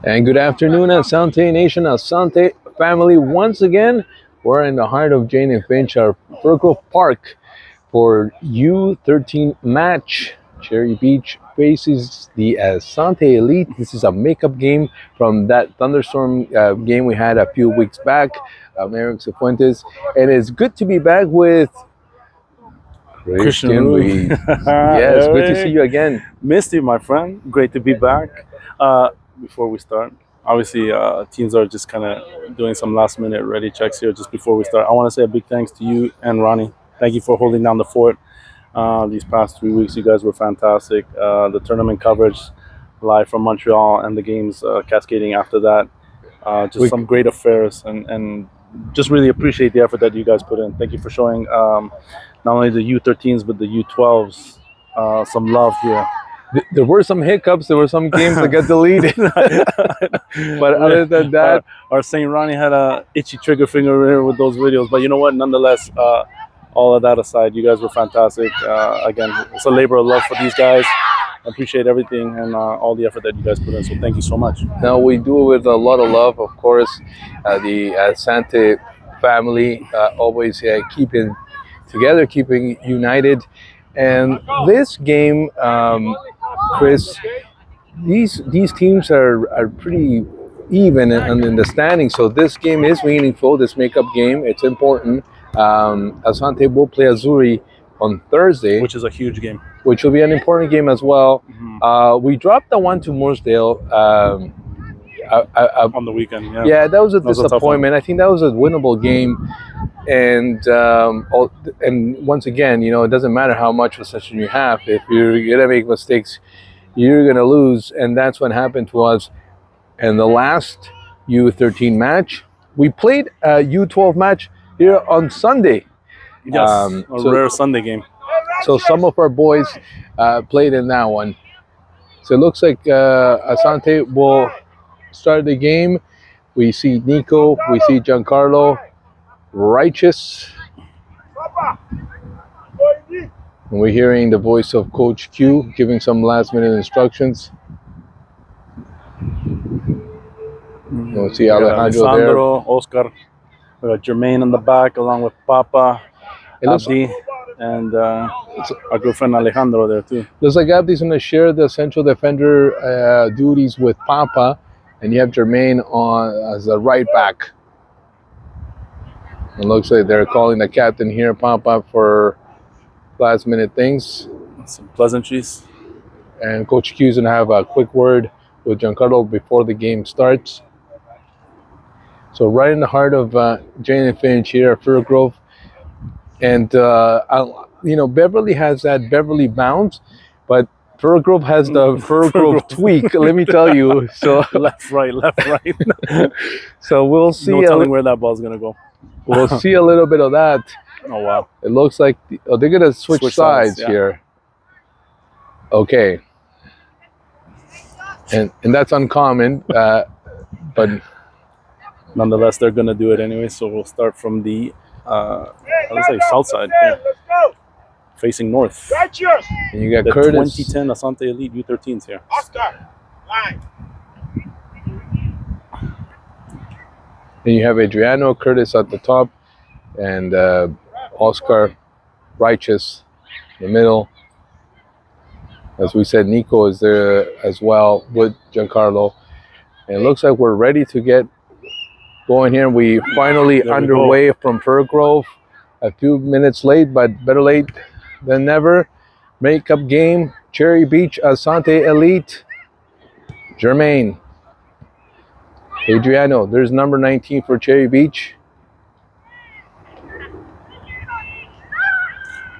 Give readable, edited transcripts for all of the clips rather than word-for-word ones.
And good afternoon, Asante Nation, Asante family. Once again, we're in the heart of Jane and Finch, our Grove Park for U13 match. Cherry Beach faces the Asante Elite. This is a makeup game from that thunderstorm game we had a few weeks back. Eric Cifuentes. And it's good to be back with Christian Christian Rui. Ruiz. Yes, good to see you again. Missed you, my friend. Great to be back. Before we start, obviously, teams are just kind of doing some last minute ready checks here just before we start. I want to say a big thanks to you and Ronnie. Thank you for holding down the fort these past 3 weeks. You guys were fantastic. The tournament coverage live from Montreal and the games cascading after that. Just some great affairs and just really appreciate the effort that you guys put in. Thank you for showing not only the U13s but the U12s some love here. There were some hiccups. There were some games that got deleted. But other than that, our Saint Ronnie had a itchy trigger finger here with those videos. But you know what? Nonetheless, all of that aside, you guys were fantastic. Again, it's a labor of love for these guys. I appreciate everything and all the effort that you guys put in. So thank you so much. no, we do it with a lot of love, of course. The Asante family always keeping together, keeping united. And this game, Chris, these teams are pretty even in the standings. So this game is meaningful. This makeup game, it's important. Asante will play Azuri on Thursday, Which is a huge game. which will be an important game as well. We dropped the one to Mooresdale. On the weekend, yeah. Yeah, that was a was a tough disappointment. I think that was a winnable game, and once again, it doesn't matter how much possession you have. If you're gonna make mistakes, you're gonna lose, and that's what happened to us. And the last U13 match, we played a U12 match here on Sunday. Yes, So- rare Sunday game. So some of our boys played in that one. So it looks like Asante will start the game. We see Nico, we see Giancarlo, Righteous. And we're hearing the voice of Coach Q giving some last minute instructions. We'll see We got Alejandro there. Oscar. We got Jermaine in the back along with Papa, It looks, Abdi, and our good friend Alejandro there too. looks like Abdi's going to share the central defender duties with Papa, and you have Jermaine on as a right back. It looks like they're calling the captain here, Papa, for last minute things. Some pleasantries. And Coach Q's going to have a quick word with Giancarlo before the game starts. So right in the heart of Jane and Finch here at Fir Grove. And, Beverly has that Beverly bounce, but Fir Grove has the Fir Grove tweak, let me tell you. So left, right. so we'll see. No telling where that ball's going to go. We'll see a little bit of that. Oh, wow. It looks like they're going to switch sides yeah. here. Okay. And that's uncommon, but Nonetheless, they're going to do it anyway. So we'll start from the, let's say, south side. Yeah. Facing north. and you got The Curtis. 2010 Asante Elite U13s here. And you have Adriano, Curtis at the top, and Oscar, Righteous in the middle. As we said, Nico is there as well with Giancarlo. And it looks like we're ready to get going here. We finally underway from Fir Grove. A few minutes late, but better late than never. Makeup game, Cherry Beach, Asante Elite, Jermaine. Adriano, there's number 19 for Cherry Beach.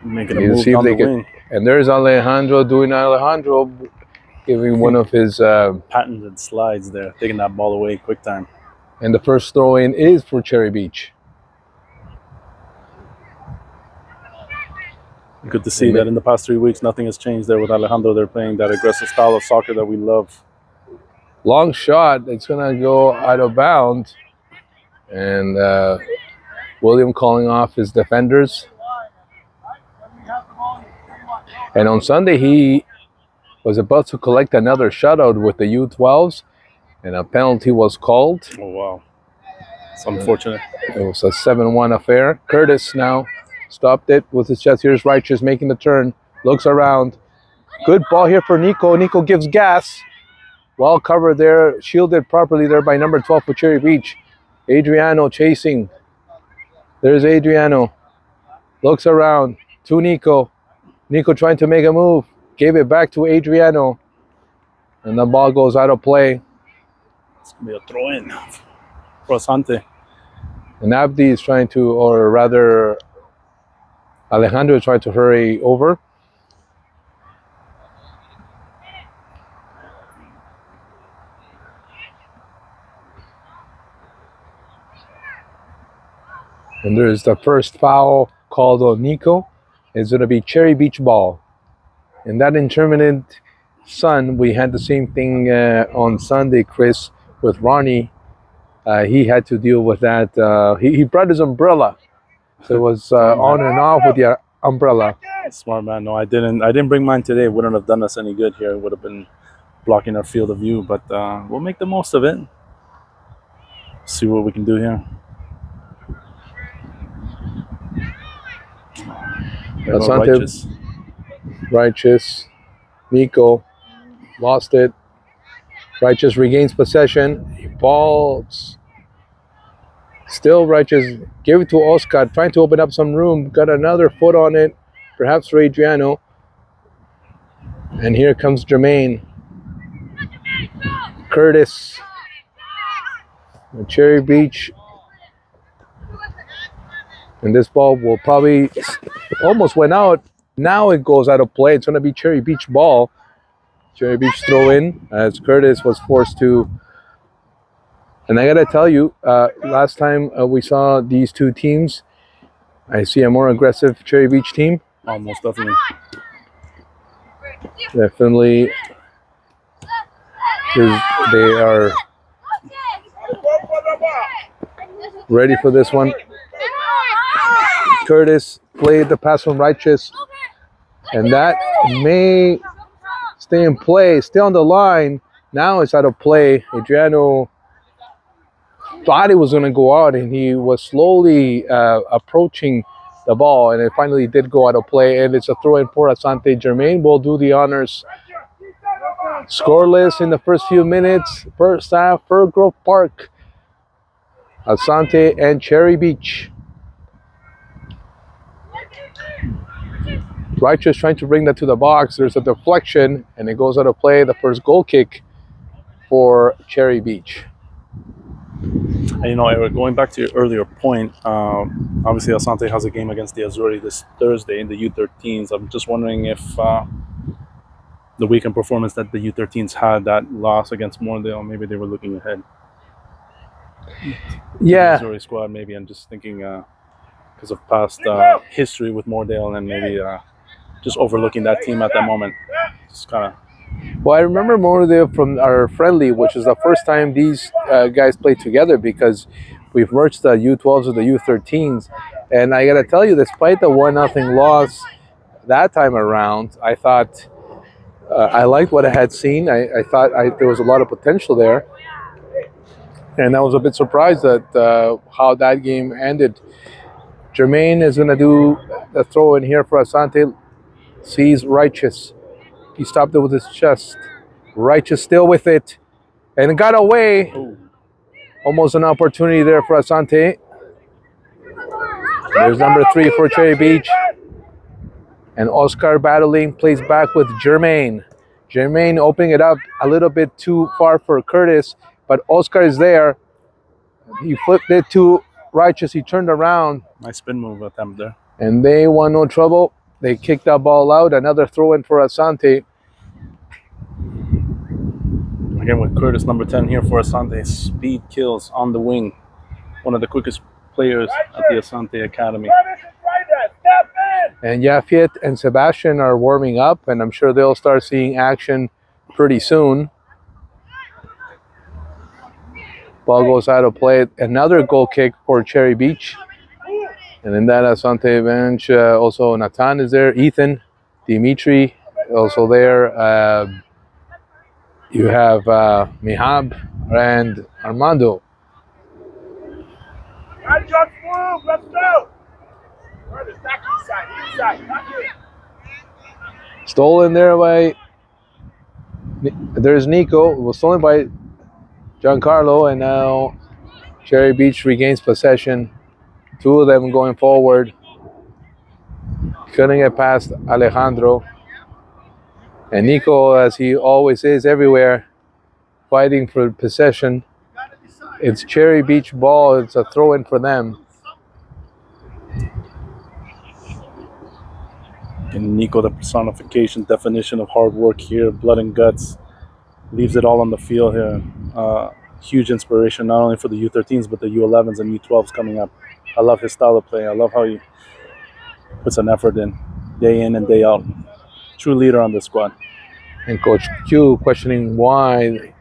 Making a You move see if down they the can- wing. And there's Alejandro giving one of his, Patented slides there. Taking that ball away quick time. and the first throw in is for Cherry Beach. Good to see that in the past 3 weeks, nothing has changed there with Alejandro. They're playing that aggressive style of soccer that we love. Long shot, it's gonna go out of bounds. And William calling off his defenders. And on Sunday, he was about to collect another shutout with the U12s. and a penalty was called. Oh, wow. It's unfortunate. It was a 7-1 affair. Curtis now stopped it with his chest. Here's Righteous making the turn. Looks around. Good ball here for Nico. Nico gives gas. Well covered there. Shielded properly there by number 12 for Cherry Beach. Adriano chasing. There's Adriano. Looks around to Nico. Nico trying to make a move. Gave it back to Adriano. And the ball goes out of play. It's going to be a throw in for Asante. And Abdi is trying to, or rather, Alejandro is trying to hurry over. And there's the first foul called on Nico. It's going to be Cherry Beach ball. And that intermittent sun, we had the same thing on Sunday, Chris, with Rony. He had to deal with that. He brought his umbrella. So it was on and off with the umbrella. Smart man. No, I didn't bring mine today. It wouldn't have done us any good here. It would have been blocking our field of view. But we'll make the most of it. See what we can do here. Asante, Righteous, Nico, lost it. Righteous regains possession. Balls. Still Righteous. Give it to Oscar, trying to open up some room. Got another foot on it. Perhaps for Adriano. And here comes Jermaine. Curtis. Cherry Beach. And this ball will probably almost went out. Now it goes out of play. It's going to be Cherry Beach ball. Cherry Beach throw in as Curtis was forced to. And I got to tell you, last time we saw these two teams, I see a more aggressive Cherry Beach team. Almost definitely. Definitely. They are ready for this one. Curtis played the pass from Righteous, and that may stay in play, still on the line. Now it's out of play. Adriano thought it was going to go out, and he was slowly approaching the ball, and it finally did go out of play, and it's a throw-in for Asante. Jermaine will do the honors. Scoreless in the first few minutes. First half, Fir Grove Park. Asante and Cherry Beach. Righteous trying to bring that to the box. There's a deflection, and it goes out of play. The first goal kick for Cherry Beach. And Eric, going back to your earlier point, obviously Asante has a game against the Azzurri this Thursday in the U13s. I'm just wondering if the weekend performance that the U13s had, that loss against Morndale, maybe they were looking ahead. Yeah. The Azzurri squad, maybe. I'm just thinking because of past history with Morndale and maybe just overlooking that team at that moment. Just kind of. Well, I remember Morndale from our friendly, which is the first time these guys played together because we've merged the U12s with the U13s. And I got to tell you, despite the 1-0 loss that time around, I thought I liked what I had seen. I thought there was a lot of potential there. And I was a bit surprised at how that game ended. Jermaine is going to do the throw in here for Asante. Sees Righteous. He stopped it with his chest. Righteous still with it. And got away. Almost an opportunity there for Asante. There's number 3 for Cherry Beach. And Oscar battling, plays back with Jermaine. Jermaine opening it up a little bit too far for Curtis. But Oscar is there. He flipped it to Righteous. He turned around. Nice spin move attempt there. And they want no trouble. They kicked that ball out. Another throw in for Asante. Again with Curtis, number 10 here for Asante. Speed kills on the wing. One of the quickest players at the Asante Academy. And Yafet and Sebastian are warming up, and I'm sure they'll start seeing action pretty soon. Ball goes out of play. Another goal kick for Cherry Beach. And in that Asante bench, also Nathan is there. Ethan, Dimitri, also there. You have Mihab, and Armando. Right, just move. Let's go. Further, stack inside. Stolen there by. There's Nico. It was stolen by Giancarlo, and now Cherry Beach regains possession. Two of them going forward. Couldn't get past Alejandro. And Nico, as he always is everywhere, fighting for possession. It's Cherry Beach ball. It's a throw-in for them. And Nico, the personification, definition of hard work here, blood and guts, leaves it all on the field here. Huge inspiration, not only for the U13s, but the U11s and U12s coming up. I love his style of play. I love how he puts an effort in and day out. True leader on the squad. And Coach Q questioning why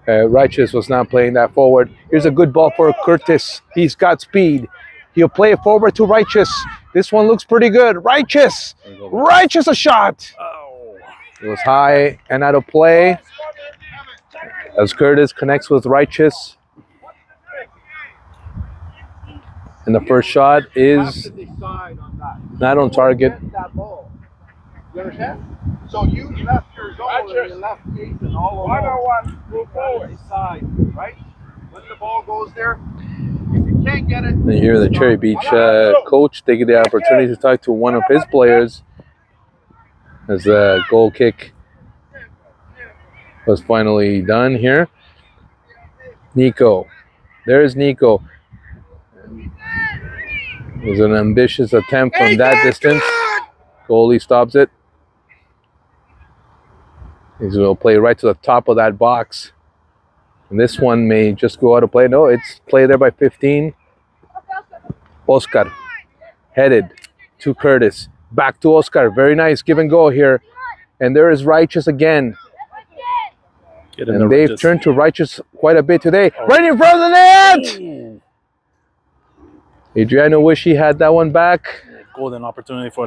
Righteous was not playing that forward. Here's a good ball for Curtis. He's got speed. He'll play it forward to Righteous. This one looks pretty good. Righteous a shot. Oh. It was high and out of play as Curtis connects with Righteous. And the first shot is not on target. You understand? So you left your zone and you left Jason all alone. 1-on-1, move forward. Side, right? When the ball goes there, if you can't get it. And here the Cherry Beach coach taking the opportunity to talk to one of his players as the goal kick was finally done here. Nico. There's Nico. It was an ambitious attempt from that distance. Goalie stops it. He's going to play right to the top of that box. And this one may just go out of play. No, it's played there by 15. Oscar headed to Curtis. Back to Oscar. Very nice give and go here. And there is Righteous again. And they've turned to Righteous quite a bit today. Oh. Right in front of the net! Adriano wish he had that one back. Golden opportunity for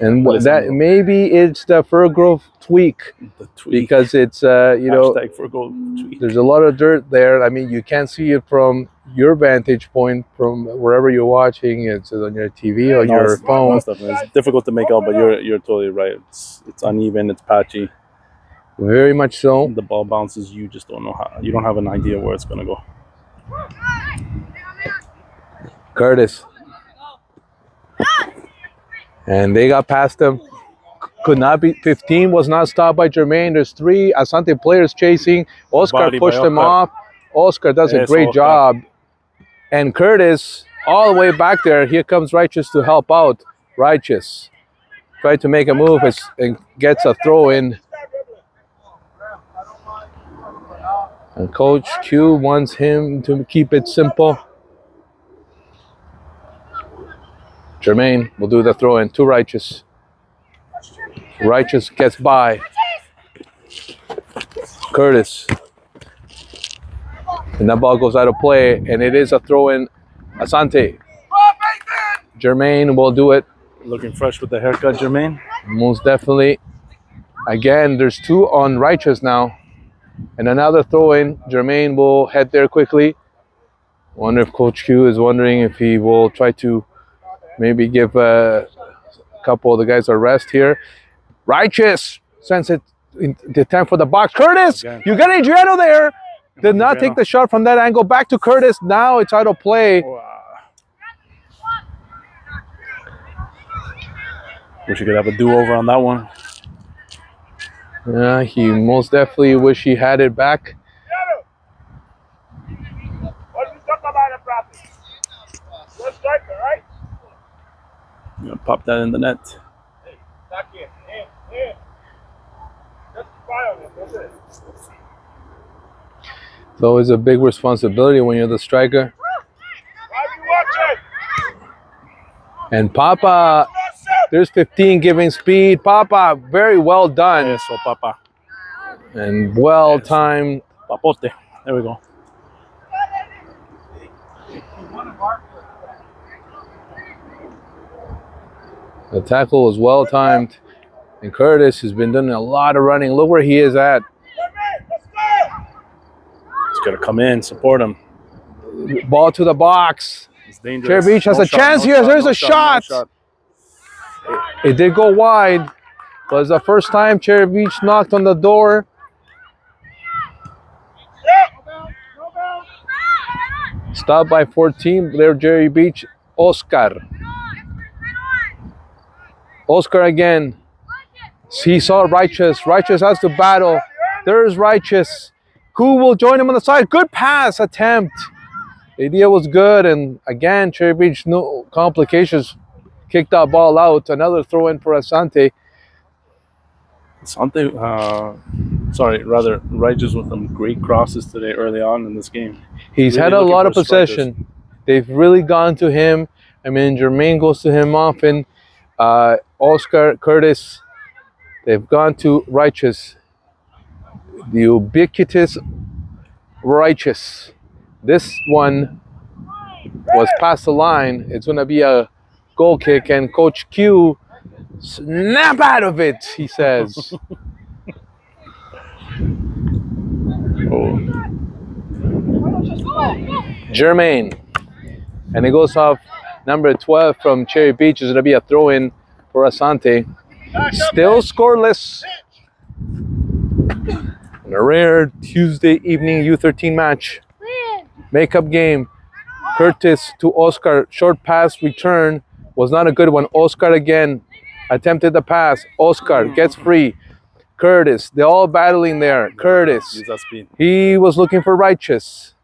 and that maybe it's the fur growth tweak, because it's there's a lot of dirt there. I mean, you can't see it from your vantage point from wherever you're watching. It's on your TV or your phone. It's difficult to make out, but you're totally right. It's uneven. It's patchy. Very much so. The ball bounces. You just don't know how. You don't have an idea where it's gonna go. Curtis. And they got past him. Could not be. 15 was not stopped by Jermaine. There's 3 Asante players chasing. Oscar pushed him off. Oscar does a great job. And Curtis, all the way back there, here comes Righteous to help out. Righteous tried to make a move and gets a throw in. And Coach Q wants him to keep it simple. Jermaine will do the throw in to Righteous. Righteous gets by. Curtis. And that ball goes out of play, and it is a throw in. Asante. Jermaine will do it. Looking fresh with the haircut, Jermaine. Most definitely. Again, there's 2 on Righteous now. And another throw in. Jermaine will head there quickly. Wonder if Coach Q is wondering if he will try to maybe give a couple of the guys a rest here. Righteous sends it in the attempt for the box. Curtis, you got Adriano there. Did not take the shot from that angle. Back to Curtis. Now it's out of play. Wish you could have a do-over on that one. Yeah, he most definitely wish he had it back. I'm gonna pop that in the net. It's always a big responsibility when you're the striker. And Papa, there's 15 giving speed. Papa, very well done. Eso, Papa. And well timed. Papote. There we go. The tackle was well timed. And Curtis has been doing a lot of running. Look where he is at. Just got to come in, support him. Ball to the box. It's dangerous. Cherry Beach has No a shot, chance no here. shot, There's no a shot, shot. no shot. It did go wide. But it's the first time Cherry Beach knocked on the door. Stopped by 14. There, Cherry Beach. Oscar. Oscar again. He saw Righteous. Righteous has to battle. There's Righteous. Who will join him on the side? Good pass attempt. The idea was good. And again, Cherry Beach, no complications. Kicked that ball out. Another throw in for Asante. Asante, Righteous with some great crosses today early on in this game. He's Really had a looking lot for of possession. strikers. They've really gone to him. I mean, Jermaine goes to him often. Oscar, Curtis, they've gone to Righteous. The ubiquitous Righteous. This one was past the line. It's going to be a goal kick, and Coach Q, snap out of it, he says. Jermaine. And it goes off number 12 from Cherry Beach. Is going to be a throw-in for Asante. Still scoreless. In a rare Tuesday evening U13 match. Makeup game. Curtis to Oscar. Short pass return was not a good one. Oscar again attempted the pass. Oscar gets free. Curtis. They're all battling there. Curtis. Use that speed. He was looking for Righteous.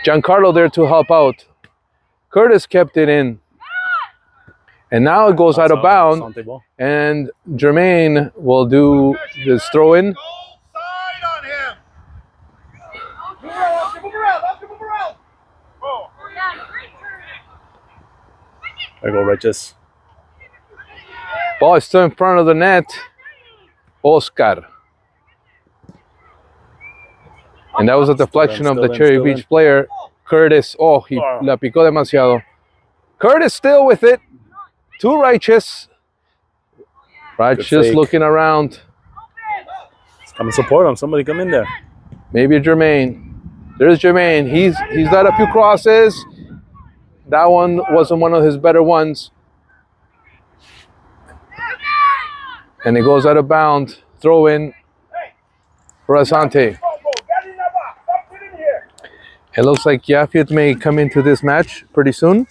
Giancarlo there to help out. Curtis kept it in. And now it goes out of bounds. Asante ball. And Jermaine will do this throw in. There you go, Righteous. Ball is still in front of the net. Oscar. And that was a deflection of the Cherry Beach player. Curtis. Oh, he la picó demasiado. Curtis still with it. Too Righteous. Righteous looking around. Come and support him. Somebody come in there. Maybe Jermaine. There's Jermaine. He's got a few crosses. That one wasn't one of his better ones. And it goes out of bounds. Throw in for Asante. It looks like Yafit may come into this match pretty soon.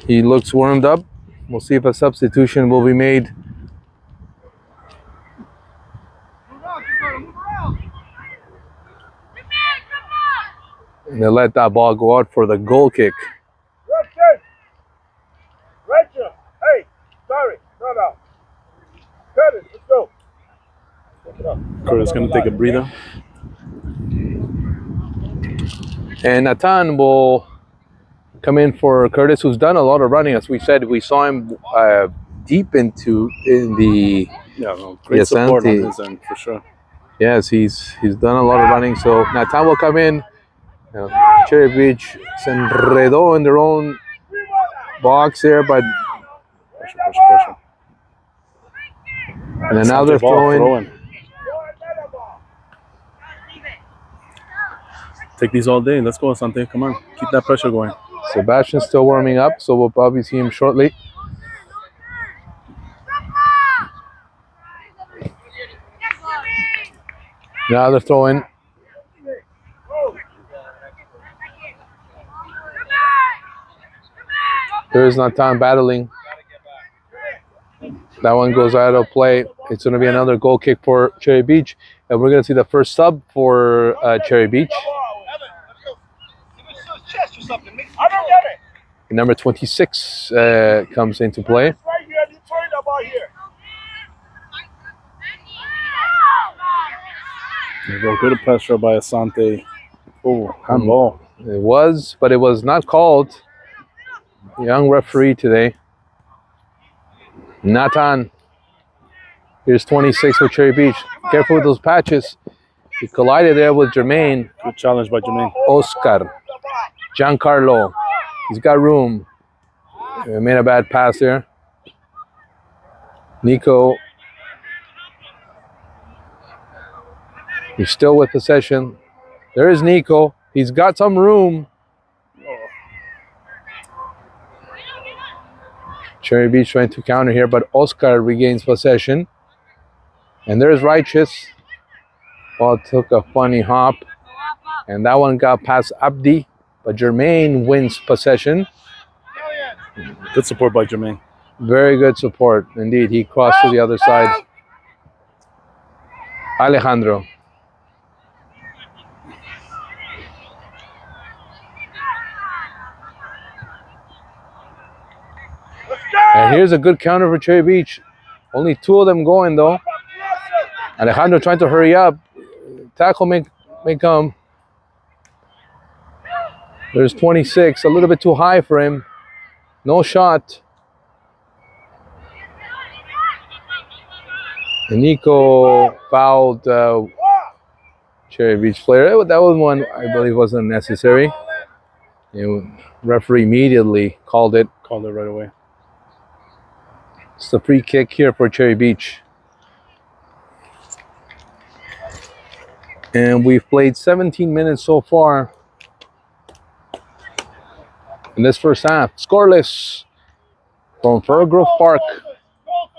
He looks warmed up. We'll see if a substitution will be made. And they let that ball go out for the goal kick. Rachel, hey, sorry, no. Curtis, let's go. Curtis gonna take a breather. And Nathan will come in for Curtis, who's done a lot of running. As we said, we saw him deep in the great support on Asante. his end for sure. Yes, he's done a lot of running. So Nathan will come in. Cherry Beach se enredó in their own box there, but Pressure. and then now they're throwing. Take these all day. Let's go, Asante. Come on. Keep that pressure going. Sebastian's still warming up, so we'll probably see him shortly. Now they're throwing. There's Nathan battling. That one goes out of play. It's going to be another goal kick for Cherry Beach. And we're going to see the first sub for Cherry Beach. And number 26 comes into play. There you go. Good pressure by Asante. Oh, handball. It was, but it was not called. Young referee today. Nathan. Here's 26 for Cherry Beach. Careful with those patches. He collided there with Jermaine. Good challenge by Jermaine. Oscar. Giancarlo. He's got room. He made a bad pass there. Nico He's still with possession. There is Nico. He's got some room. Cherry Beach trying to counter here, but Oscar regains possession. And there's Righteous. Ball took a funny hop. And that one got past Abdi. But Jermaine wins possession. Good support by Jermaine. Very good support. Indeed, he crossed to the other side. Alejandro. And here's a good counter for Cherry Beach. Only 2 of them going though. Alejandro trying to hurry up. Tackle may come. There's 26, a little bit too high for him. No shot. And Nico fouled Cherry Beach player. That was one I believe wasn't necessary. Referee immediately called it. Called it right away. It's the free kick here for Cherry Beach. And we've played 17 minutes so far in this first half. Scoreless from Fairgrove Park.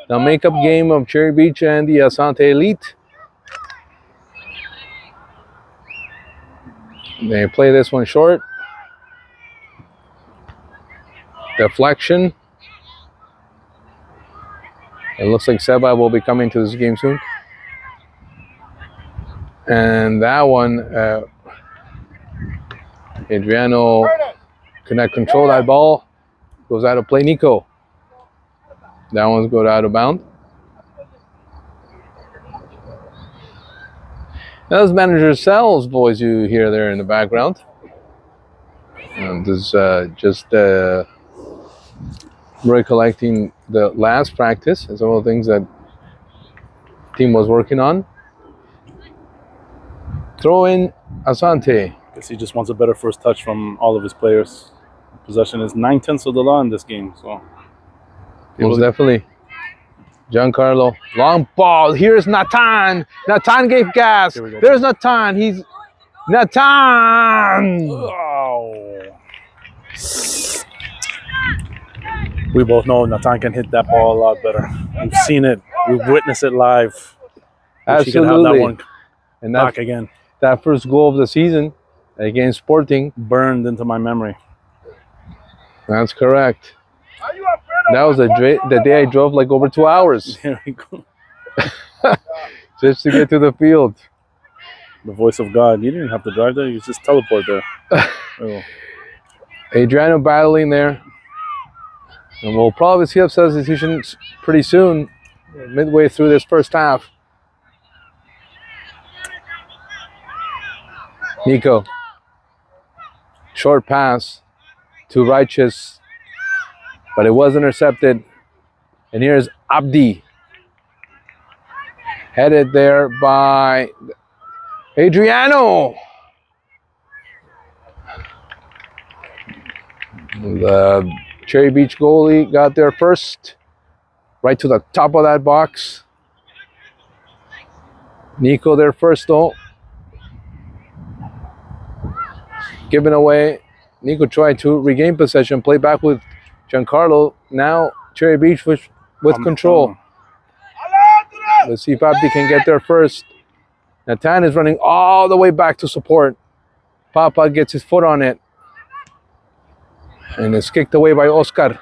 The makeup game of Cherry Beach and the Asante Elite. They play this one short. Deflection. It looks like Seba will be coming to this game soon. And that one, Adriano cannot control that ball. Goes out of play. Nico. That one's going out of bounds. Those manager cells, boys, you hear there in the background. This is just recollecting the last practice and some of the things that the team was working on. Throw in Asante. I guess he just wants a better first touch from all of his players. Possession is 9/10 of the law in this game, so Most definitely. Giancarlo, long ball. Here's Nathan. Nathan gave gas. There's Nathan. He's Nathan. Oh. We both know Nathan can hit that ball a lot better. We've seen it. We've witnessed it live. Wish he could have that one And back again. That first goal of the season against Sporting Burned into my memory. That's correct. That was the day I drove like over 2 hours There we go. just to get to the field. The voice of God. You didn't have to drive there. You just teleport there. Oh. Adriano battling there. And we'll probably see a substitution pretty soon, midway through this first half. Nico. Short pass to Righteous. But it was intercepted. And here's Abdi. Headed there by Adriano. The Cherry Beach goalie got there first. Right to the top of that box. Nico there first though. Given away. Nico tried to regain possession. Play back with Giancarlo. Now Cherry Beach with control. Let's see if Abdi can get there first. Nathan is running all the way back to support. Papa gets his foot on it. And it's kicked away by Oscar.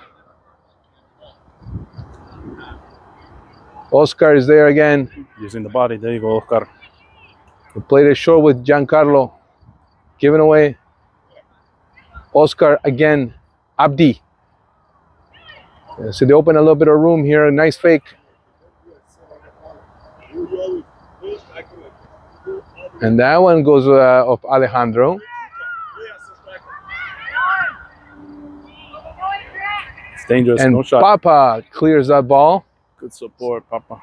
Oscar is there again. Using the body. There you go, Oscar. He played it short with Giancarlo. Given away. Oscar again. Abdi. So they open a little bit of room here. A nice fake. And that one goes of Alejandro. It's dangerous. And no shot. Papa clears that ball. Good support, Papa.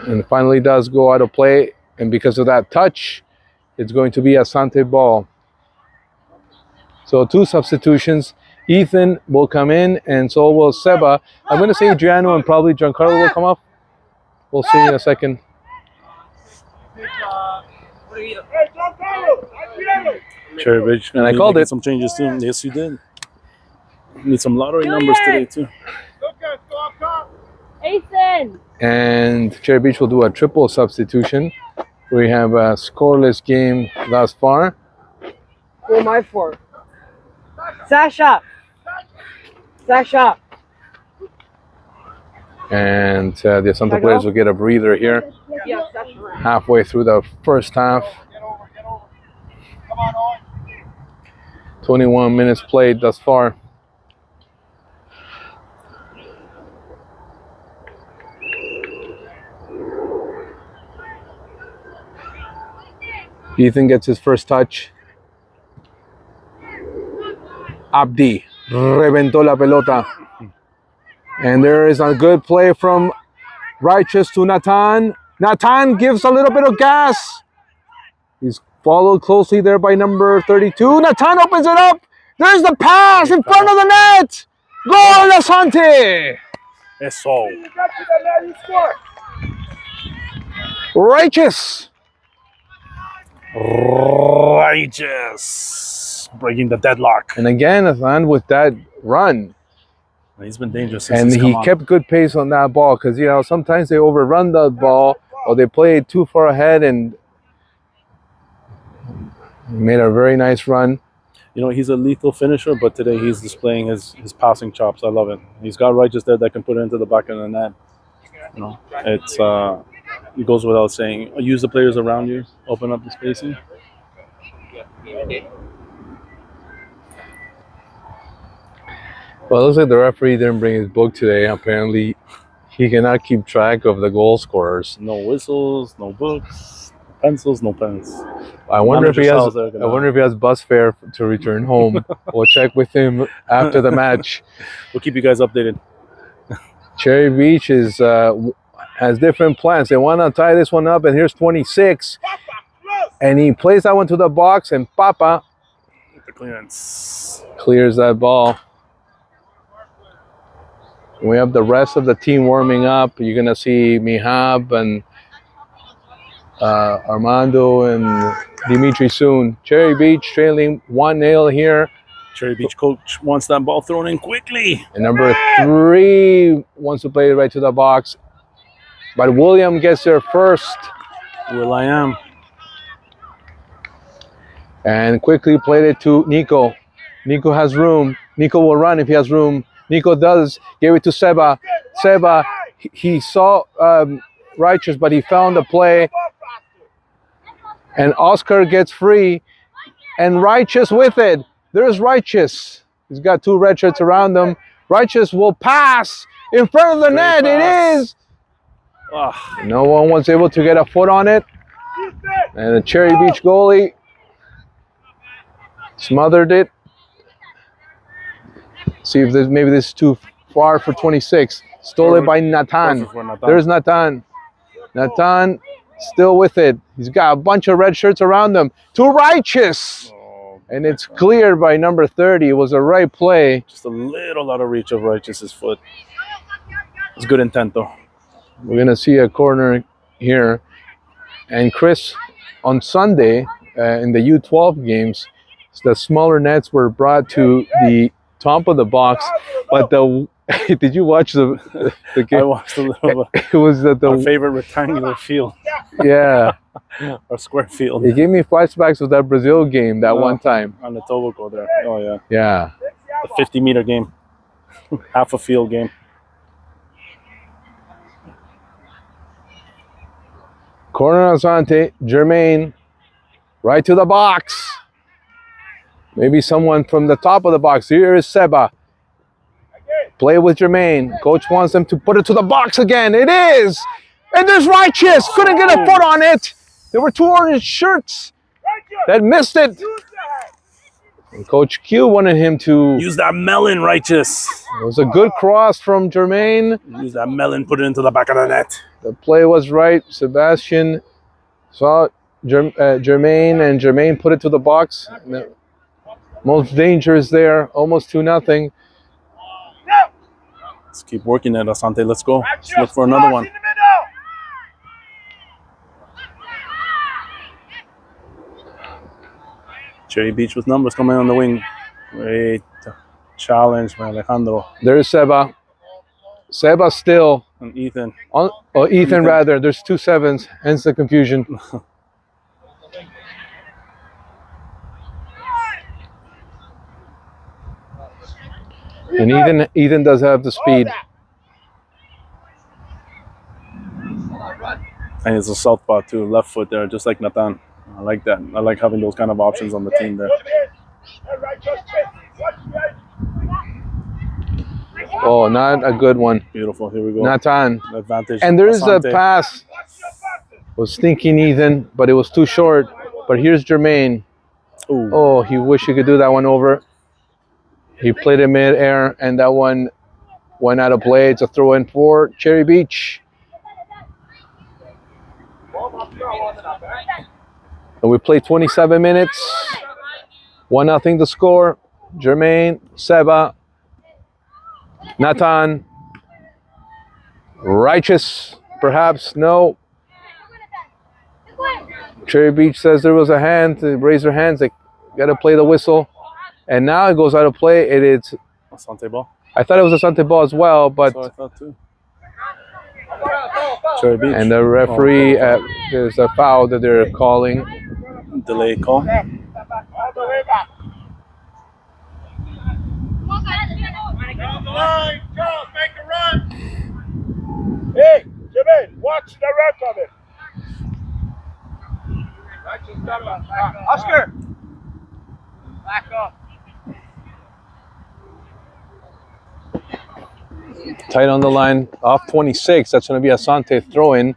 And finally does go out of play. And because of that touch, it's going to be Asante ball. So 2 substitutions. Ethan will come in, and so will Seba. I'm going to say Adriano and probably Giancarlo will come up. We'll see in a second. Cherry Ridge. And I Need called making it. some changes too. Yes, you did. Need some lottery numbers today too. Ethan. And Cherry Beach will do a triple substitution. We have a scoreless game thus far. Who am I for? Sasha. Sasha. And the Asante players will get a breather here Yeah, Sasha. halfway through the first half. Get over. Come on. 21 minutes played thus far. Ethan gets his first touch. Abdi reventó la pelota. And there is a good play from Righteous to Nathan. Nathan gives a little bit of gas. He's followed closely there by number 32. Nathan opens it up. There's the pass in front of the net. Goal, Asante. Eso. Righteous. Righteous. Breaking the deadlock. And again, Nathan with that run. He's been dangerous since And he's he come on. kept good pace on that ball because, you know, sometimes they overrun the ball or they play it too far ahead, and he made a very nice run. You know, he's a lethal finisher, but today he's displaying his passing chops. I love it. He's got Righteous there that can put it into the back of the net. You know, it goes without saying. Use the players around you, open up the spacing. Well, it looks like the referee didn't bring his book today. Apparently, he cannot keep track of the goal scorers. No whistles, no books, pencils, no pens. I wonder if he has. Managers are I wonder if he has bus fare to return home. We'll check with him after the match. We'll keep you guys updated. Cherry Beach has different plans. They want to tie this one up, and here's 26, and he plays that one to the box, and Papa The clearance. clears that ball. We have the rest of the team warming up. You're gonna see Mihab and Armando and Dimitri soon. Cherry Beach trailing 1-0 here. Cherry Beach coach wants that ball thrown in quickly. And number 3 wants to play it right to the box. But William gets there first Will I am. and quickly played it to Nico. Nico has room. Nico will run if he has room. Nico does. Gave it to Seba. Seba, he saw Righteous, but he found the play. And Oscar gets free. And Righteous with it. There's Righteous. He's got 2 red shirts around him. Righteous will pass in front of the net. pass. It is. Ah, No one was able to get a foot on it. And the Cherry Beach goalie smothered it. See if maybe this is too far for 26. Stole it by Nathan. perfect for Nathan. There's Nathan. Nathan still with it. He's got a bunch of red shirts around him. To Righteous. Oh, And it's cleared by number 30. It was a right play. just a little out of reach of Righteous's foot. It's good intent though. We're going to see a corner here. And Chris, on Sunday in the U12 games, the smaller nets were brought to the top of the box. But the did you watch the I game? watched a little bit. It was at Our the favorite rectangular field, yeah. our square field It gave me flashbacks of that Brazil game that Oh. one time. on the Tobago there. Oh yeah, Yeah. the 50-meter game, half a field game. Corner Asante, Jermaine, right to the box. Maybe someone from the top of the box. Here is Seba. Play with Jermaine. Coach wants them to put it to the box again. It is. And there's Righteous. Couldn't get a foot on it. There were 2 orange shirts that missed it. And Coach Q wanted him to. Use that melon, Righteous. It was a good cross from Jermaine. Use that melon, put it into the back of the net. The play was right. Sebastian saw Jermaine, and Jermaine put it to the box. The most dangerous there, almost 2-0. Let's keep working it, Asante. Let's go. Let's look for another one. Cherry Beach with numbers coming on the wing. Great challenge by Alejandro There's Seba. Seba still. and Ethan. Ethan rather. There's 2 sevens. Hence the confusion. And Ethan does have the speed. And it's a southpaw too, left foot there, just like Nathan. I like that. I like having those kind of options on the team there. Oh, not a good one. Beautiful. Here we go. Nathan. Advantage. And there is a Asante. pass. Was thinking Ethan, but it was too short. But here's Jermaine. Ooh. Oh, he wished he could do that one over. He played it mid-air, and that one went out of play. It's a throw-in for Cherry Beach. And we played 27 minutes. 1-0 the score. Jermaine, Seba, Nathan, Righteous, perhaps, no. Cherry Beach says there was a hand. They raise their hands. They got to play the whistle. And now it goes out of play. It's Asante ball. I thought it was a Asante ball as well, but So I thought too. Cherry Beach. and the referee there's a foul that they're calling. Delay call. Charles, make a run. Hey, Jermaine, watch the rest of it. Oscar, back up. Tight on the line, off 26. That's going to be Asante throw-in.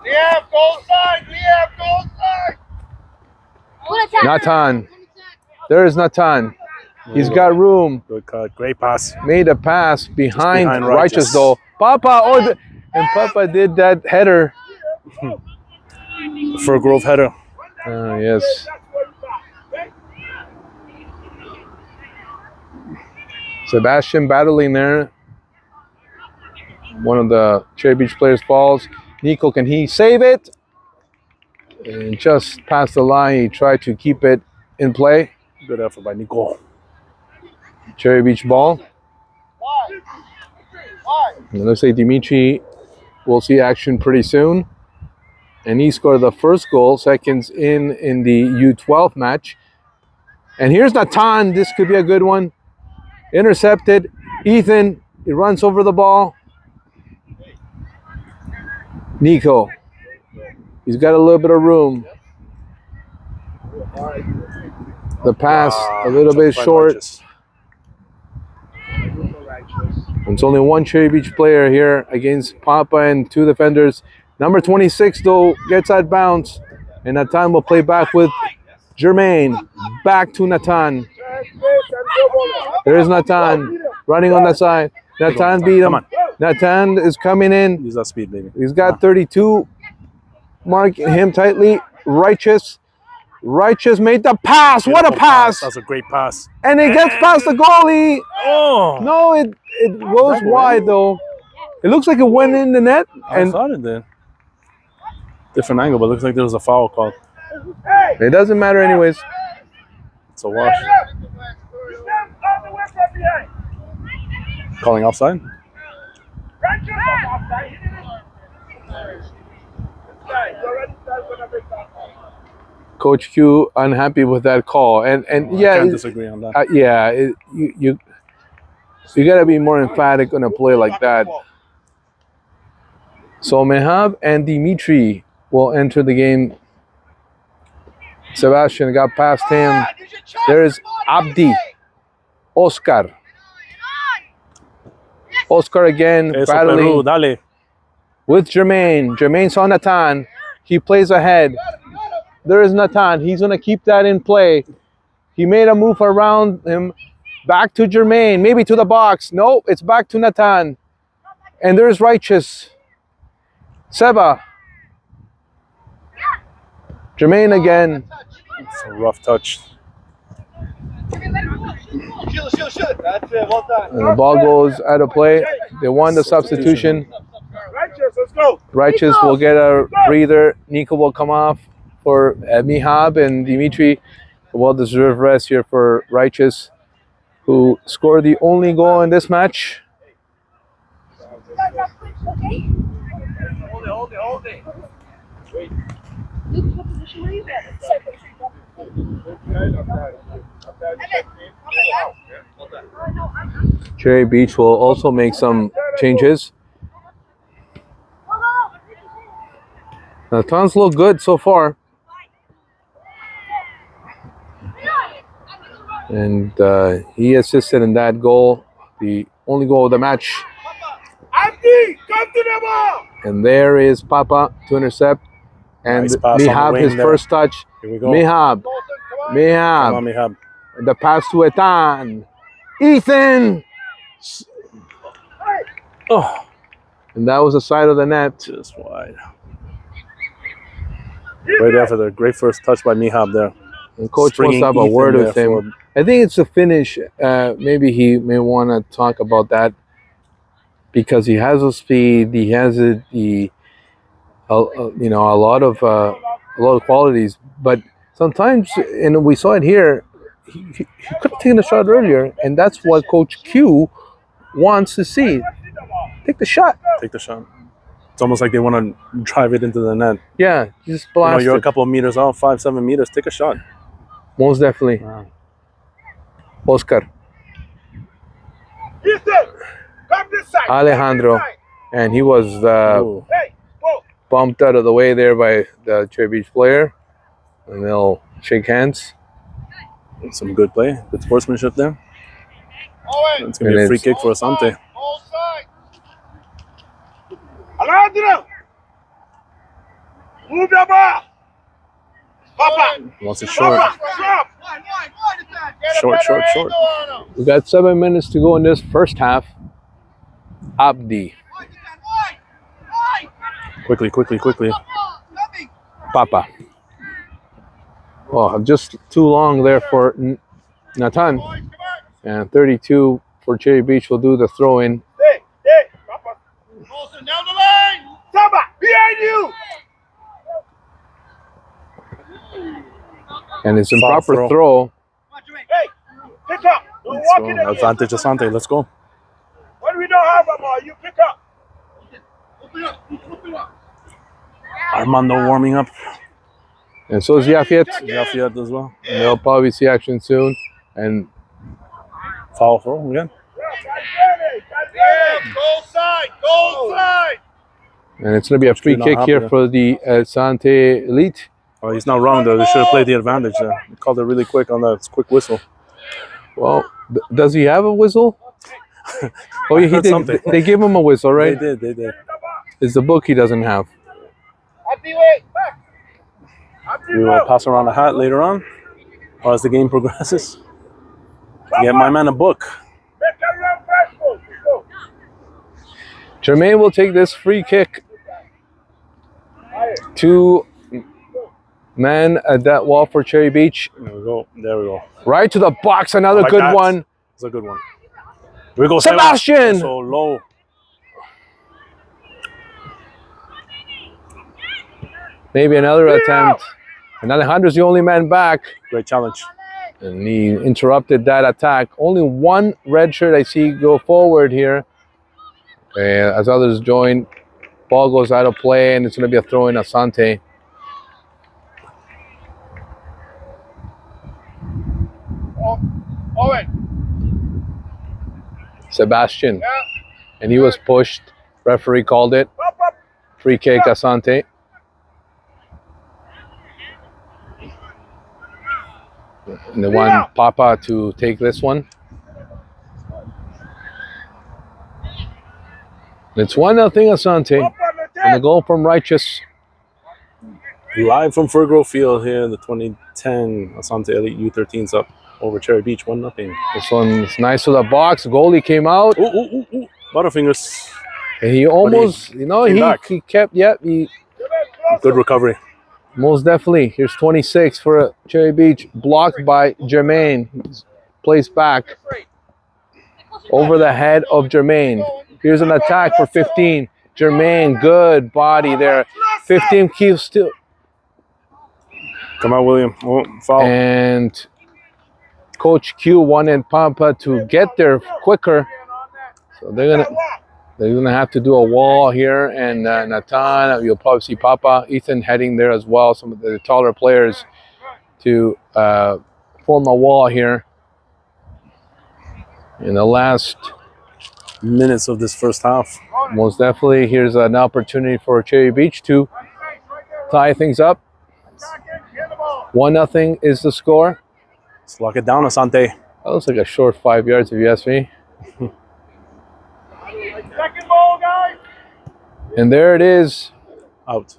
Liam, goal side. Liam, goal side. Nathan. There is Nathan. He's got room. Good cut. Great pass. Made a pass behind behind Righteous Righteous. though. Papa, and Papa did that header. For a Grove header. Yes. Sebastian battling there. One of the Cherry Beach players falls. Nico, can he save it? And just past the line, he tried to keep it in play. Good effort by Nico. Cherry Beach ball. And it looks like Dimitri will see action pretty soon. And he scored the first goal, seconds in the U12 match. And here's Nathan. This could be a good one. Intercepted. Ethan, he runs over the ball. Nico. He's got a little bit of room. The pass a little bit short. Righteous. It's only one Cherry Beach player here against Papa and 2 defenders. Number 26 though gets out bounce, and Nathan will play back with Jermaine. Back to Nathan. There's Nathan running on the side. Nathan beat him. Come on. Nathan is coming in. Use that speed, baby. He's got 32. Marking him tightly. Righteous made the pass. What a Beautiful pass! That's a great pass. And it gets past the goalie. Oh! No, it goes wide though. It looks like it went in the net. I And thought it did. Different angle, but it looks like there was a foul called. it doesn't matter anyways. It's a wash. Calling offside? Coach Q unhappy with that call. And I yeah, can't disagree on that. you gotta be more emphatic on a play like that. So Mehab and Dimitri will enter the game. Sebastian got past him. There's Abdi. Oscar again Eso, battling Peru, dale. with Jermaine. Jermaine saw Nathan. He plays ahead. There is Nathan. He's going to keep that in play. He made a move around him. Back to Jermaine. Maybe to the box. No, it's back to Nathan. And there's Righteous. Seba. Jermaine again. It's a rough touch. Shoot. That's it. Well done. And the ball goes out of play. They won the substitution. Righteous, let's go. Righteous will get a breather. Nico will come off for Mihab, and Dimitri, a well-deserved rest here for Righteous, who scored the only goal in this match. Hold it. Luke, what position were you at? Cherry Beach will also make some changes. The Tons look good so far. And he assisted in that goal, the only goal of the match. Andy, come to the ball. And there is Papa to intercept. And Nice pass on the Mihab, wing his there. first touch. Here we go. Mihab. Come Mihab. on, Mihab. The pass to Etan. Ethan. Oh, And that was the side of the net. just wide. Right after the great first touch by Mihab there. And coach wants Springing to have a Ethan word there with him. for- I think it's a finish. Maybe he may want to talk about that because he has the speed. He has a lot of qualities. But sometimes, and we saw it here, he could have taken a shot earlier, and that's what Coach Q wants to see. Take the shot. Take the shot. It's almost like they want to drive it into the net. Yeah, just You know, blast you're a it. couple of meters off, 5-7 meters. Take a shot. Most definitely. Wow. Oscar. Ethan, come this side. Alejandro. Come this side. And he was Ooh. Hey, go. bumped out of the way there by the Cherry Beach player. And they'll shake hands. Some good play. Good sportsmanship there. Owen. It's going to be a And free it's- kick for Asante. All side. Alejandro. Move the ball. Papa. Wants it short. Papa. Drop. Short. We got 7 minutes to go in this first half. Abdi. Quickly. Papa. Oh, just too long there for Nathan. And 32 for Cherry Beach will do the throw in. Hey. Papa. Wilson down the line. Saba, behind you. And it's Foul improper throw. Hey, pick up. Don't walk in the Advantage Asante. Let's go. When we don't have a ball, you pick up. Open up. Armando warming up. And so is Yafet. Yafiat as well. And they'll probably see action soon. And Foul throw again. Yeah, goal side. and it's going to be a free not kick here happy. for the Asante Elite. Oh, he's not wrong though. They should have played the advantage there. They called it really quick on that quick whistle. Well, does he have a whistle? Oh, he heard did. something. They gave him a whistle, right? They did. It's the book he doesn't have. We will pass around the hat later on, or as the game progresses. Get my man a book. Jermaine will take this free kick. 2 men at that wall for Cherry Beach. There we go. Right to the box. Another Like good that. one. It's a good one. Here we go, Sebastian! So low. Maybe another attempt. And Alejandro's the only man back. Great challenge. And he interrupted that attack. Only one red shirt I see go forward here. As others join, ball goes out of play, and it's going to be a throw in Asante. Owen. Sebastian. Yeah. And he was pushed. Referee called it. Up. Free kick, Asante. And they want Papa to take this one. It's 1-0 Asante. Up on the And the 10. goal from Righteous. Live from Fergro Field here in the 2010 Asante Elite U13's up over Cherry Beach, 1-0. This one's nice to the box. Goalie came out. Ooh. Butterfingers. And he almost, came back. he kept, he Good recovery. most definitely. Here's 26 for Cherry Beach. Blocked by Jermaine. He's placed back over the head of Jermaine. Here's an attack for 15. Jermaine, good body there. 15 keeps still. Come on, William. Oh, foul. And Coach Q wanted Pampa to get there quicker. So they're gonna have to do a wall here. And Nathan, you'll probably see Papa, Ethan heading there as well. Some of the taller players to form a wall here in the last minutes of this first half. Most definitely. Here's an opportunity for Cherry Beach to tie things up. 1-0 is the score. Let's lock it down, Asante. That looks like a short 5 yards if you ask me. Second ball, guys. And there it is. Out.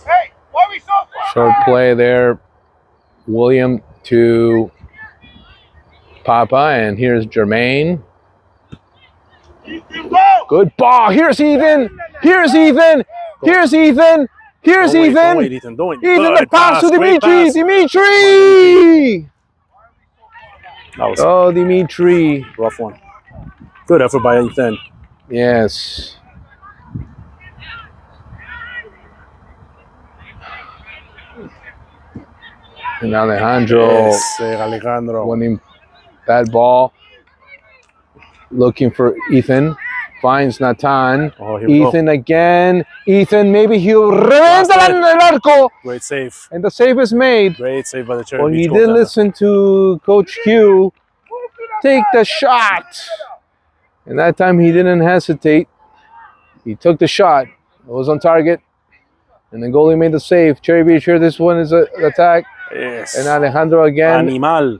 Hey, why are we so far? Short play there. William to Papa, and here's Jermaine. Good ball. Here's Ethan. Here's Ethan. Here's Ethan. Here's Don't Ethan. wait, Ethan. Don't wait. Ethan, Good the pass to great Dimitri. pass. Dimitri. That was Oh, Dimitri. a rough one. Good effort by Ethan. Yes. And Alejandro Yes, Alejandro. winning that ball. Looking for Ethan. Finds Nathan. Oh, here we Ethan again. Ethan, maybe he'll reventa el arco. Great save. And the save is made. Great save by the Cherry Well, Beach he did goaltender. listen to Coach Q. Take the shot. And that time he didn't hesitate. He took the shot. It was on target. And the goalie made the save. Cherry Beach here. This one is an attack. Yes. And Alejandro again. Animal.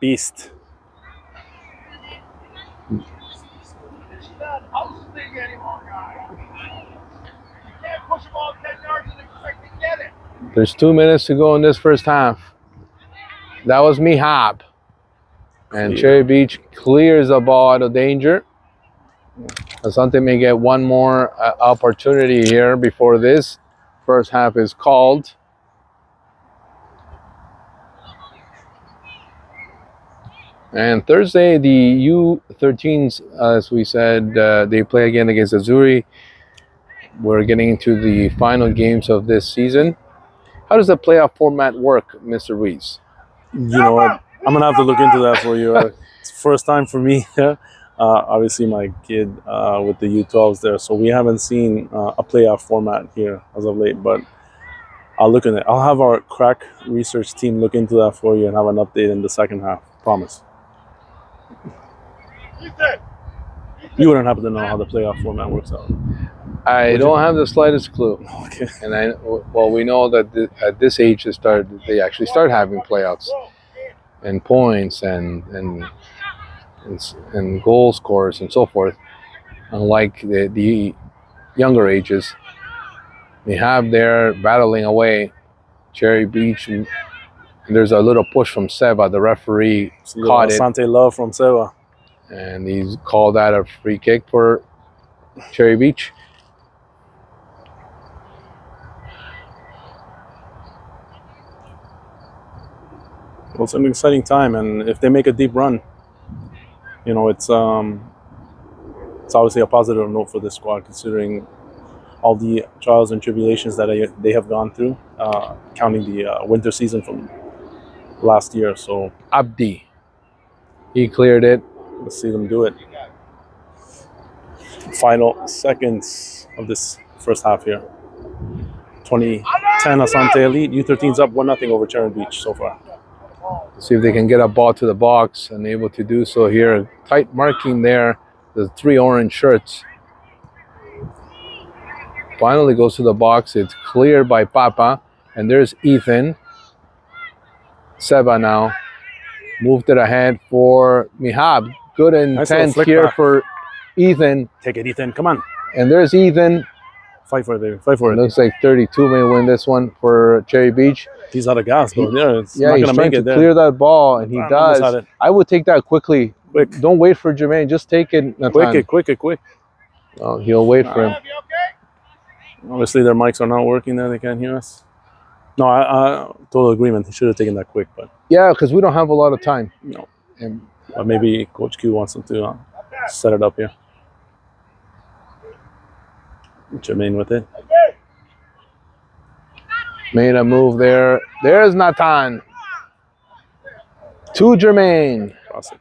Beast. Push the ball 10 yards and expect to get it. There's 2 minutes to go in this first half. That was Mihab. And Cherry Beach clears the ball out of danger. Asante may get one more opportunity here before this first half is called. And Thursday, the U13s, as we said, they play again against Azuri. We're getting into the final games of this season. How does the playoff format work, Mr. Ruiz? You know what? I'm going to have to look into that for you. It's the first time for me. Obviously, my kid with the U12s there. So we haven't seen a playoff format here as of late. But I'll look at it. I'll have our crack research team look into that for you and have an update in the second half. Promise. You wouldn't happen to know how the playoff format works out. I don't have the slightest clue. Okay. And we know that at this age they actually start having playoffs and points and goal scores and so forth. Unlike the younger ages, we have there battling away Cherry Beach. And there's a little push from Seva. The referee caught it. Asante love from Seva. And he's called that a free kick for Cherry Beach. Well, it's an exciting time, and if they make a deep run, you know, it's obviously a positive note for this squad, considering all the trials and tribulations that they have gone through, counting the winter season from last year. So Abdi, he cleared it. let's see them do it. Final seconds of this first half here. 2010 Asante Elite. U13's up 1-0 over Cherry Beach so far. See if they can get a ball to the box and able to do so here. Tight marking there. The 3 orange shirts. Finally goes to the box. It's cleared by Papa. And there's Ethan. Seba now. Moved it ahead for Mihab. Good intent here back for Ethan. Take it, Ethan. Come on. And there's Ethan. Fight for it, baby. Fight for it. Looks like 32 may win this one for Cherry Beach. He's out of gas, though. Yeah, it's Yeah, not he's going to trying make to it there. clear that ball, and he Almost had does. it. I would take that quickly. Quick. Don't wait for Jermaine. Just take it. Quick. Oh, he'll wait for him. You okay? Obviously, their mics are not working there. They can't hear us. No, total agreement. He should have taken that quick, but Yeah, because we don't have a lot of time. no. And But maybe Coach Q wants them to set it up here. Jermaine with it. made a move there. There's Nathan. To Jermaine. Cross it.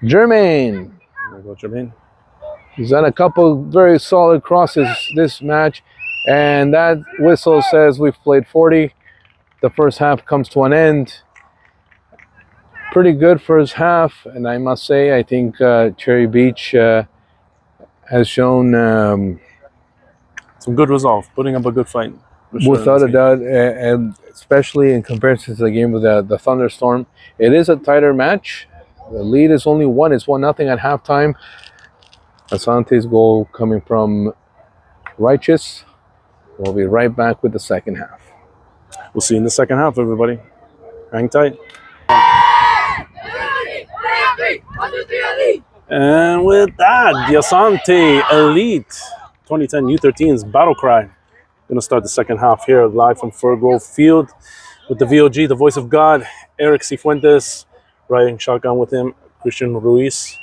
Jermaine. There we go, Jermaine. He's done a couple very solid crosses this match. And that whistle says we've played 40. The first half comes to an end. Pretty good first half. And I must say, I think Cherry Beach has shown Some good resolve, putting up a good fight. for sure in without this a game. doubt, and especially in comparison to the game with the Thunderstorm. It is a tighter match. The lead is only one. It's 1-0 at halftime. Asante's goal coming from Righteous. We'll be right back with the second half. We'll see you in the second half, everybody. Hang tight. And with that, the Asante Elite 2010 U13's Battle Cry. Going to start the second half here live from Fir Grove Field with the VOG, the voice of God, Eric Cifuentes, riding shotgun with him, Christian Ruiz.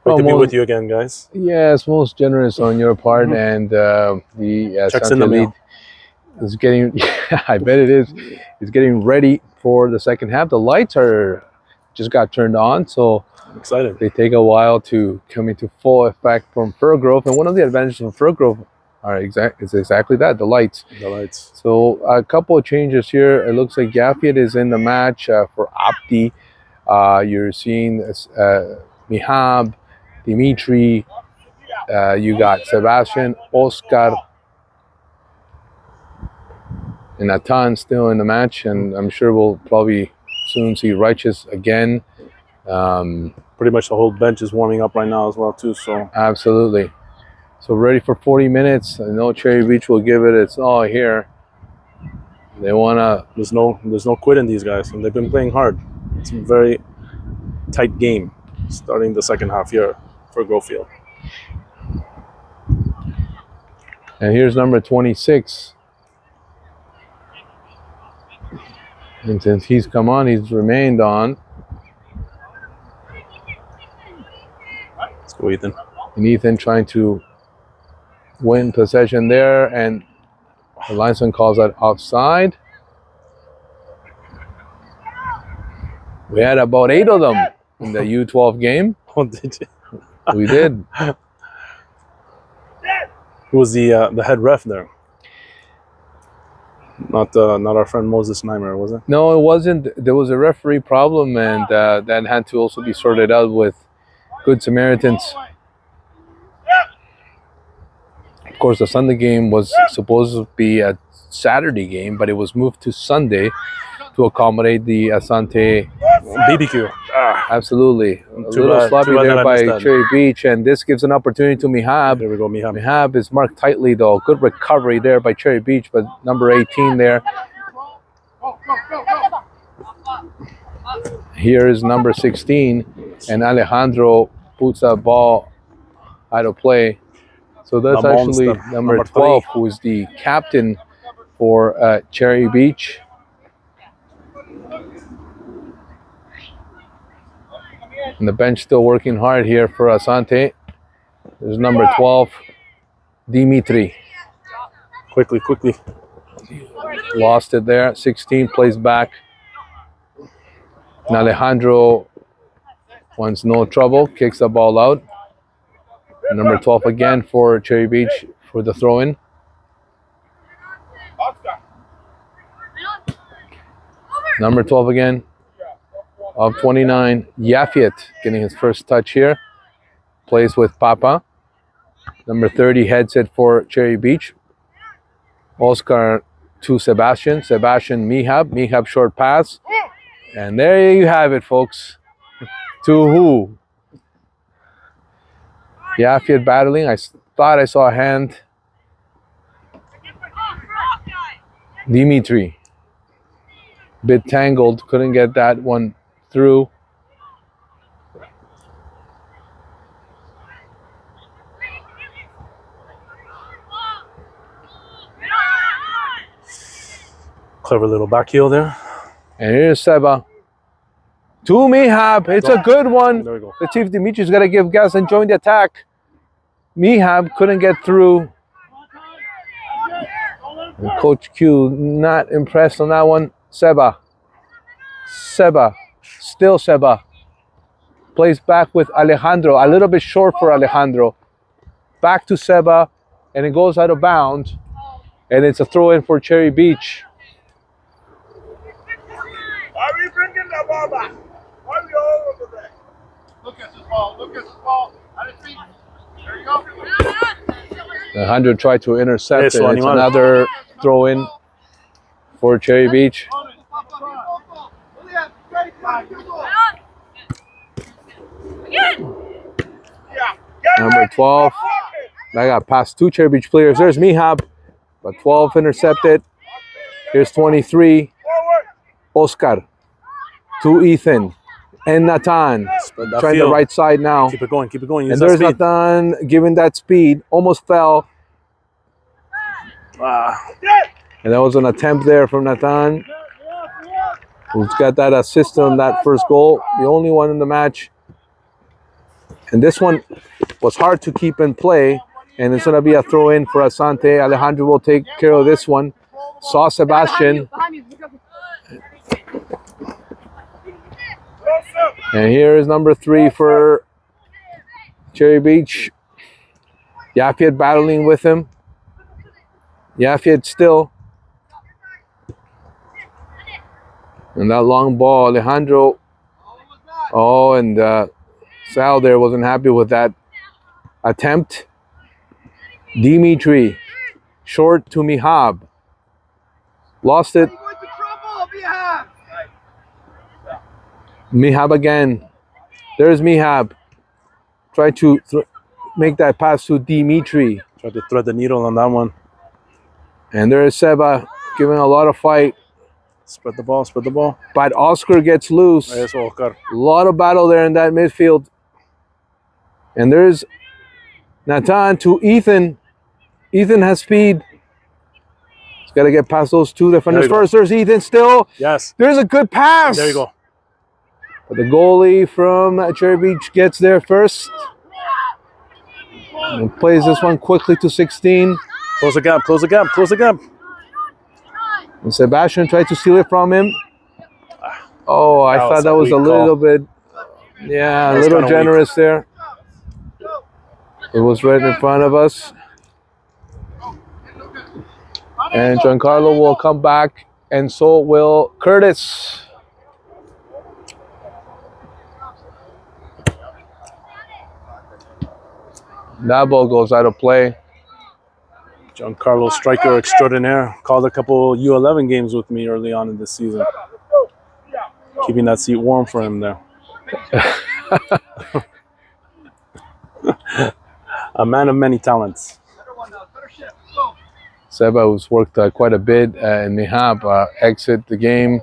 Great to be with you again, guys. Yes, most generous on your part, and the Checks in Asante the mail. Elite is getting, I bet it is getting ready for the second half. The lights are just got turned on, so I'm excited. they take a while to come into full effect from Fir Grove. And one of the advantages of Fir Grove is exactly that, the lights. The lights. So a couple of changes here. It looks like Yafit is in the match for Abdi. You're seeing Mihab, Dimitri. You got Sebastian, Oscar, and Nathan still in the match. And I'm sure we'll probably soon see Righteous again. Pretty much the whole bench is warming up right now as well, too. So Absolutely. So ready for 40 minutes. I know Cherry Beach will give it its all here. They wanna. there's no quitting these guys, and they've been playing hard. It's a very tight game starting the second half here for Grove Field. And here's number 26. And since he's come on, he's remained on. Let's go, Ethan. And Ethan trying to win possession there, and the linesman calls that offside. We had about 8 of them in the U12 game. Oh, did you? We did. Who was the head ref there? Not our friend Moses Neimer, was it? No, it wasn't. There was a referee problem, and that had to also be sorted out with Good Samaritans. Of course, the Sunday game was supposed to be a Saturday game, but it was moved to Sunday to accommodate the Asante. BBQ. Absolutely. A Too little bad sloppy that there I by missed that. Cherry Beach, and this gives an opportunity to Mihab. There we go, Miham. Mihab is marked tightly, though. Good recovery there by Cherry Beach, but number 18 there. Here is number 16, and Alejandro puts that ball out of play. So that's The actually monster, number number 12, 3. who is the captain for Cherry Beach. And the bench still working hard here for Asante. There's number 12, Dimitri. Quickly. Lost it there. 16 plays back. And Alejandro wants no trouble, kicks the ball out. Number 12 again for Cherry Beach for the throw-in. Number 12 again, of 29, Yafit getting his first touch here. Plays with Papa. Number 30 heads it for Cherry Beach. Oscar to Sebastian. Sebastian, Mihab short pass. And there you have it, folks. To who? Yafit battling. I thought I saw a hand. Dimitri. Bit tangled. Couldn't get that one through. Clever little back heel there. And here's Seba. To Mihab. It's a good one. There we go. Let's see if Dimitri's got to give gas and join the attack. Mihab couldn't get through. And Coach Q not impressed on that one. Seba. Seba. Still Seba. Plays back with Alejandro. A little bit short for Alejandro. Back to Seba. And it goes out of bounds. And it's a throw in for Cherry Beach. Are we bringing the ball back? Why are we all over there? Look at this ball. Look at this ball. At his feet. There you go. Alejandro tried to intercept Yes, it. It's animal. another throw in for Cherry Beach. Number 12. I got past two Cherry Beach players. There's Mihab, but 12 intercepted. Here's 23. Oscar to Ethan and Nathan. Spread that Trying the field. right side now. Keep it going. Keep it going. Use And that there's speed. Nathan giving that speed. Almost fell. And that was an attempt there from Nathan, who's got that assist on that first goal. The only one in the match. And this one was hard to keep in play. And it's going to be a throw in for Asante. Alejandro will take care of this one. Saw Sebastian. And here is number 3 for Cherry Beach. Yafet battling with him. Yafet still. And that long ball, Alejandro. Oh, and Sal there wasn't happy with that attempt. Dimitri, short to Mihab. Lost it. Mihab again. There's Mihab. Try to make that pass to Dimitri. Try to thread the needle on that one. And there is Seba giving a lot of fight. Spread the ball. Spread the ball. But Oscar gets loose. There's Oscar. A lot of battle there in that midfield. And there's Nathan to Ethan. Ethan has speed. He's got to get past those two defenders first. There's Ethan still. Yes. There's a good pass. There you go. But the goalie from Cherry Beach gets there first. And plays this one quickly to 16. Close the gap. Close the gap. Close the gap. And Sebastian tried to steal it from him. Oh, I thought that was a weak little bit, yeah, a That's little kinda generous there. It was right in front of us. And Giancarlo will come back, and so will Curtis. That ball goes out of play. Giancarlo, striker extraordinaire, called a couple U11 games with me early on in this season. Keeping that seat warm for him there. A man of many talents. Seba, who's worked quite a bit, and Mihab exit the game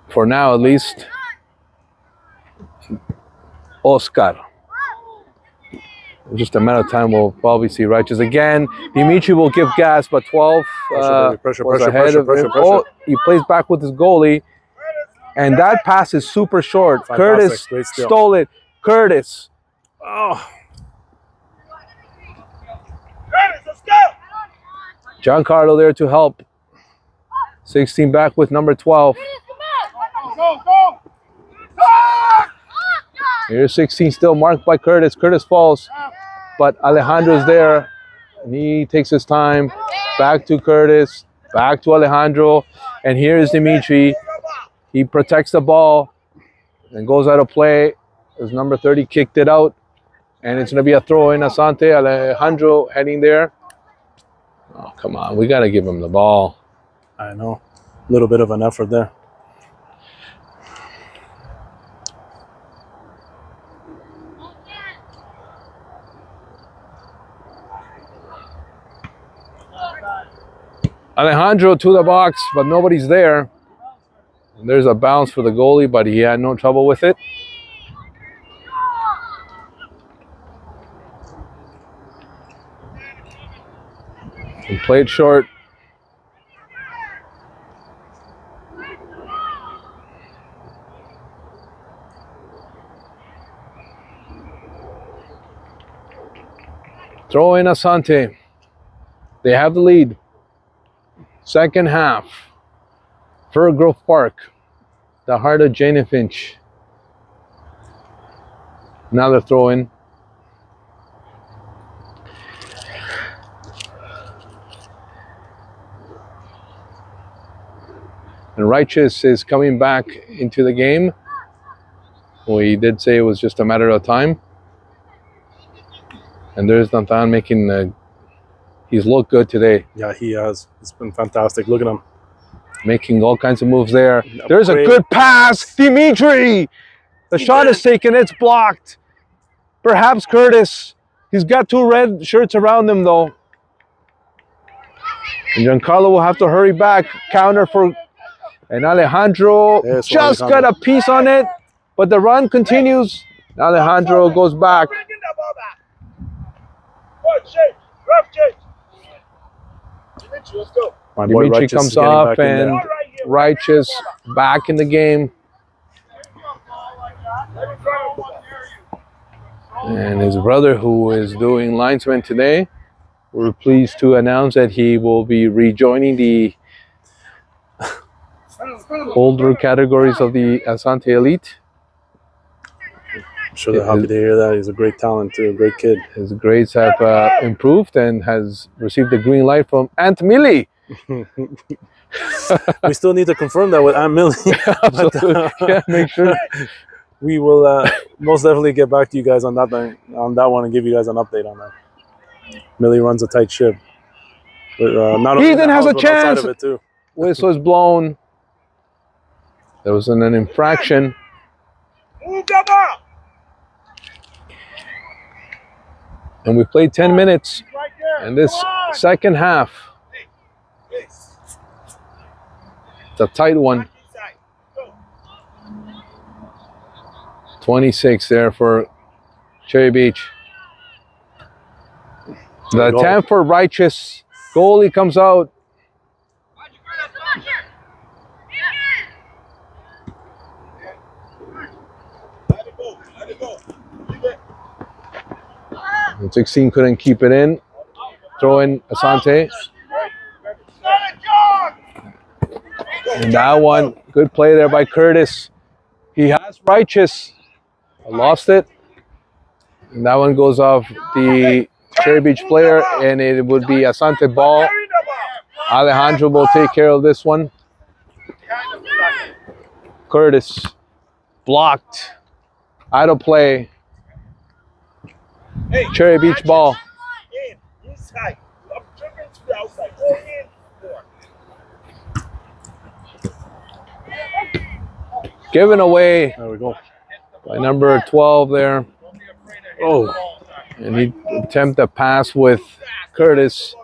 for now, at least. Oscar. In just a matter of time, we'll probably see Righteous again. Dimitri will give gas, but 12 Pressure, was pressure, ahead pressure, of pressure, him. pressure. Oh, he plays back with his goalie, and that pass is super short. Fantastic. Curtis Great steal. stole it. Curtis. Oh, Let's go! Giancarlo there to help. 16 back with number 12. Go, go! Here's 16 still marked by Curtis. Curtis falls, but Alejandro's there, and he takes his time. Back to Curtis, back to Alejandro, and here's Dimitri. He protects the ball and goes out of play. As number 30 kicked it out, and it's going to be a throw in. Asante, Alejandro heading there. Oh, come on. We got to give him the ball. I know. A little bit of an effort there. Alejandro to the box, but nobody's there. And there's a bounce for the goalie, but he had no trouble with it. He played short. Throw in Asante. They have the lead. Second half. Fir Grove Park, the heart of Jane and Finch. Now they're throwing. And Righteous is coming back into the game. We did say it was just a matter of time. And there's Nathan making, he's looked good today. Yeah, he has. It's been fantastic. Look at him. Making all kinds of moves there. Yeah, There's a great good pass. Dimitri! The shot is taken. It's blocked. Perhaps Curtis. He's got 2 red shirts around him, though. And Giancarlo will have to hurry back. Counter for... And Alejandro Yes, just Alejandro. got a piece on it. But the run continues. Alejandro goes back. Let's go. My boy Dimitri Righteous is comes getting off back in there. and Righteous back in the game. And his brother, who is doing linesman today, we're pleased to announce that he will be rejoining the older categories of the Asante Elite. I'm sure they're happy to hear that. He's a great talent too, a great kid. His grades have improved and has received the green light from Aunt Millie. We still need to confirm that with Aunt Millie. Absolutely. Yeah, make sure. We will most definitely get back to you guys on that one and give you guys an update on that. Millie runs a tight ship. But, not only in Ethan the has house, a but outside chance. of it too. Whistle is blown. There was an infraction. And we played 10 minutes in this second half. It's a tight one. 26 there for Cherry Beach. The attempt for Righteous. Goalie comes out. And 16 couldn't keep it in. Throw in Asante. And that one, good play there by Curtis. He has Righteous. Lost it. And that one goes off the Cherry Beach player, and it would be Asante ball. Alejandro will take care of this one. Curtis blocked. Out of play. Cherry Beach ball. Inside. I'm dribbling to the outside. Go in. Given away There we go. by number 12 there. Oh, and he attempt a pass with Curtis.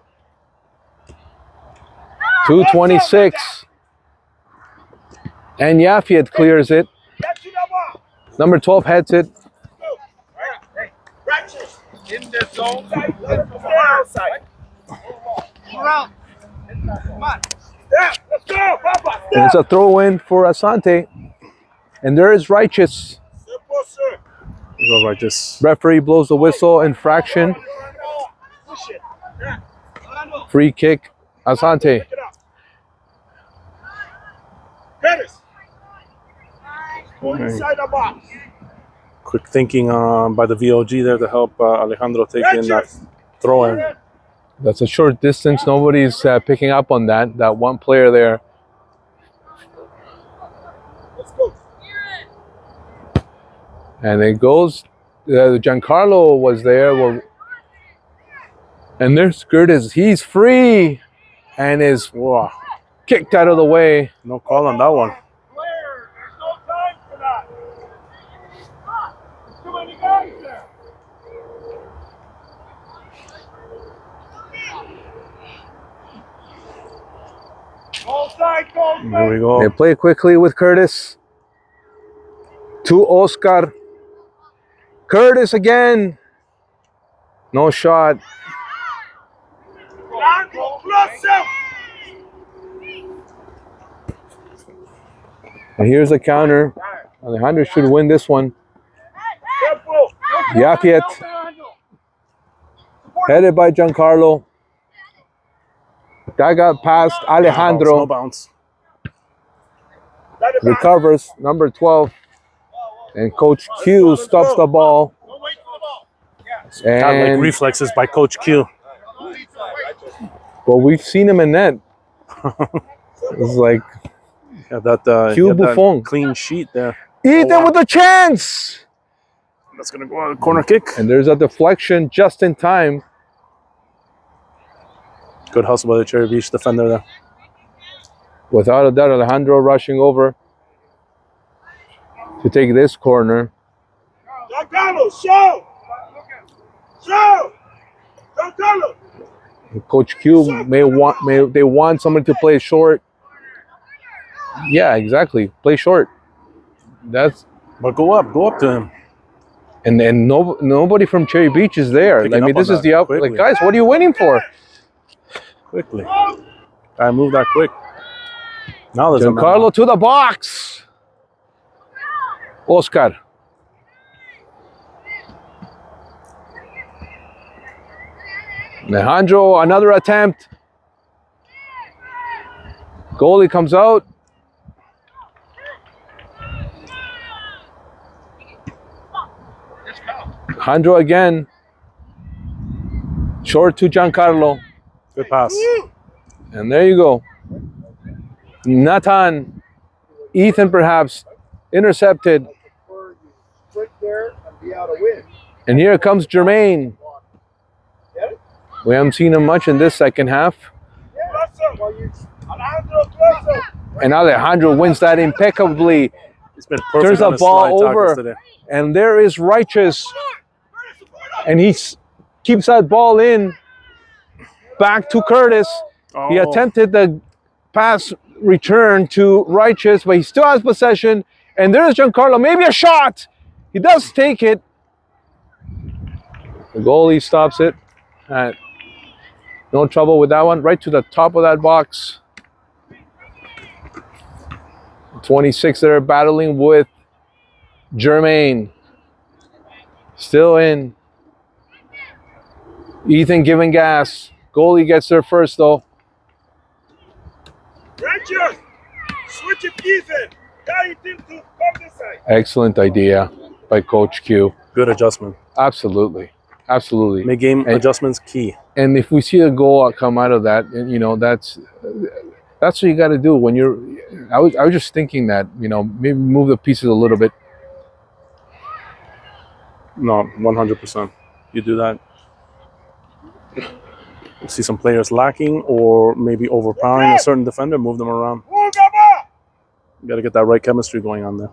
2:26. And Yafiet clears it. Number 12 heads it. In the zone. Outside. Around. Come on. Yeah, let's go, Papa. And it's a throw in for Asante. And there is Righteous. Simple, sir. Go Righteous. Referee blows the whistle. Infraction. Push it. Free kick. Asante. Curtis. Go inside the box. Quick thinking by the VOG there to help Alejandro take in that throw in. That's a short distance. Nobody's picking up on that. That one player there. Let's go. And it goes. Giancarlo was there. Well, and there's Curtis. He's free. And is Whoa, kicked out of the way. no call on that one. Player, there's no time for that. There's too many guys there. Goal side, goal side. There we go. They play quickly with Curtis. To Oscar. Curtis again. No shot. And here's a counter. Alejandro should win this one. Yapiet. Headed by Giancarlo. That got past No Alejandro. bounce. Recovers, number 12. And Coach Q stops the ball. Got like And reflexes by Coach Q. well, we've seen him in net. It's like Yeah, that, Q he had that Buffon. clean sheet there. Ethan wow. with a chance. That's gonna go on a corner kick. And there's a deflection just in time. Good hustle by the Cherry Beach defender there. Without a doubt, Alejandro rushing over to take this corner. Giancarlo, show! Show! Giancarlo! Coach Q may want someone to play short. Yeah, exactly. Play short. That's But go up to him. and nobody from Cherry Beach is there. Picking I mean, up on this is that the quickly. like, guys, what are you waiting for? Quickly. I move that quick. Now there's a man. Giancarlo to the box. Oscar. Alejandro, another attempt. Goalie comes out. Alejandro again. Short to Giancarlo. Good pass. And there you go. Nathan, Ethan perhaps, intercepted. Sprint there and be out of wind. And here comes Jermaine. We haven't seen him much in this second half. And Alejandro wins that impeccably. He's been perfect. Turns on the his slide ball tackles over. today. And there is Righteous. And he keeps that ball in. Back to Curtis. He Oh. attempted the pass return to Righteous, but he still has possession. And there's Giancarlo. Maybe a shot. He does take it. The goalie stops it. No trouble with that one. Right to the top of that box. 26 there battling with Jermaine. Still in. Ethan giving gas. Goalie gets there first though. Rangers, switch it, Ethan. Guy Ethan to come this side. Excellent idea by Coach Q. Good adjustment. Absolutely. Absolutely. Mid-game adjustments key. And if we see a goal come out of that, and that's what you got to do when you're. I was just thinking that maybe move the pieces a little bit. No, 100%. You do that. See some players lacking or maybe overpowering a certain defender, move them around. You got to get that right chemistry going on there.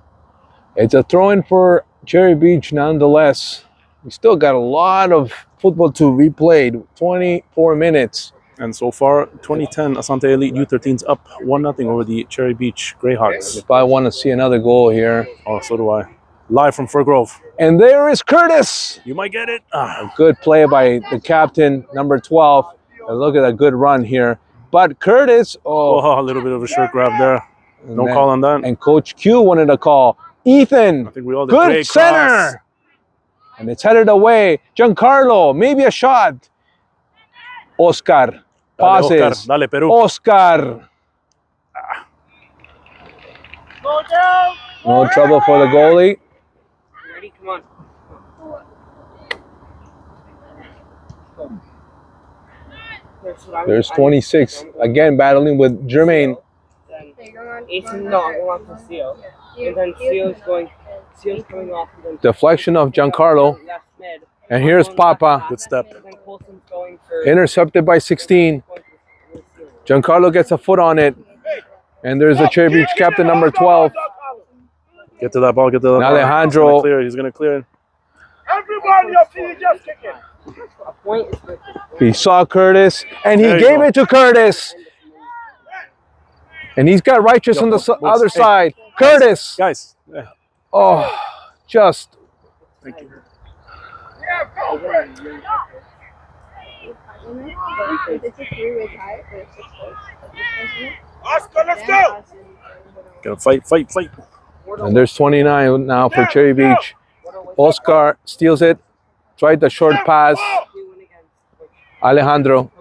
It's a throw-in for Cherry Beach nonetheless. We still got a lot of football to be played. 24 minutes. And so far, 2010 Asante Elite U13's up 1-0 over the Cherry Beach Greyhawks. If I want to see another goal here. Oh, so do I. Live from Fir Grove. And there is Curtis. You might get it. A good play by the captain, number 12. And look at a good run here. But Curtis, Oh, a little bit of a shirt grab there. No call on that. And Coach Q wanted a call. Ethan, I think we all did. good Great center. cross. And it's headed away. Giancarlo, maybe a shot. Oscar passes. Dale, Oscar. Dale, Peru. Oscar. Go down. No trouble for the goalie. Ready? Come on. There's 26. Again, battling with Jermaine. Ethan, no, I'm going off to Seal. And then Seal's coming off. And then Deflection of Giancarlo. left mid. And here's Papa. Good step. And then Colson's going for. Intercepted by 16. Giancarlo gets a foot on it. And there's the Cherry Beach captain, number 12. Get to that ball. Get to that ball. Alejandro. He's going to clear it. Everybody up here, just kick it. A point is for. He saw Curtis, and he There you gave go. it to Curtis. And he's got Righteous on the other side. Curtis. Guys. Yeah. Oh, just. Thank you. Yeah, go for it. It's a three-way tie for 6 points. Oscar, let's go. Gotta fight. And there's 29 now for Cherry Beach. Oscar steals it. Tried the short pass. Alejandro.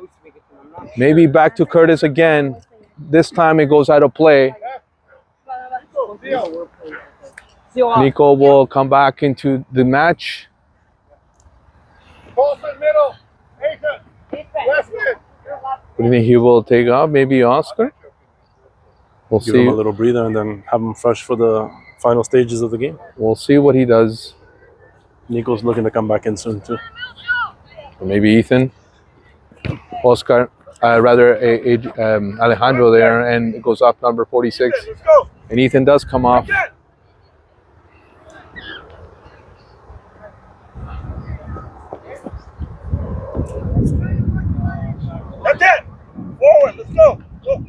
Maybe back to Curtis again. This time it goes out of play. Nico will come back into the match. Bolton middle. Ethan. Weston. What do you think he will take off? Maybe Oscar? We'll Give him see. a little breather and then have him fresh for the final stages of the game. We'll see what he does. Nico's looking to come back in soon too. Or maybe Ethan. Oscar. Alejandro there, and it goes off number 46. Let's go. And Ethan does come off. That's it. Forward. Let's go. Go.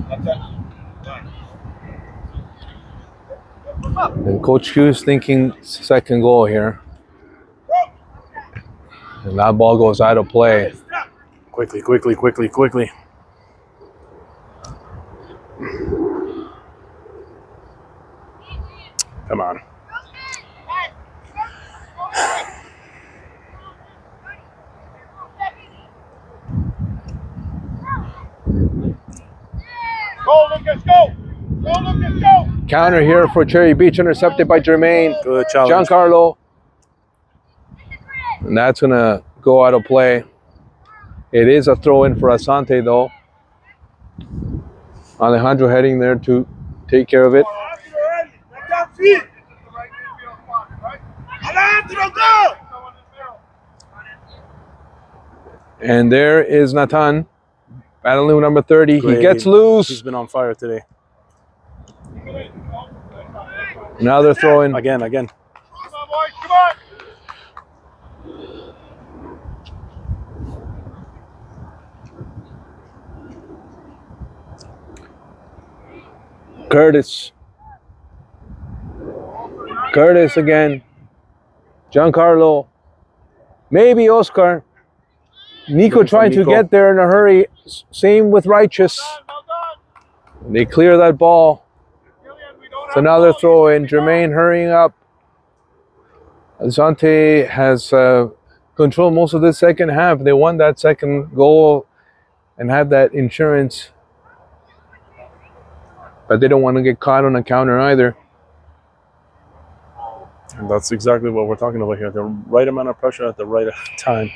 That's it. And Coach Hughes thinking second goal here. And that ball goes out of play. Quickly, quickly, quickly, quickly. Come on. Go, Lucas. Go. Go, Lucas. Go. Counter here for Cherry Beach, intercepted by Jermaine. Good challenge. Giancarlo. And that's going to go out of play. It is a throw-in for Asante, though. Alejandro heading there to take care of it. Alejandro, go. And there is Nathan, battling with number 30. Great. He gets He's loose. been on fire today. Another throw-in. Again. Come on, boys. Come on. Curtis. Curtis again. Giancarlo. Maybe Oscar. Nico trying to Nico. get there in a hurry. Same with Righteous. Well done. They clear that ball. Gillian, we don't It's have another ball. throw in. Jermaine hurrying up. Asante has controlled most of the second half. They won that second goal and have that insurance. But they don't want to get caught on a counter either. And that's exactly what we're talking about here. The right amount of pressure at the right time.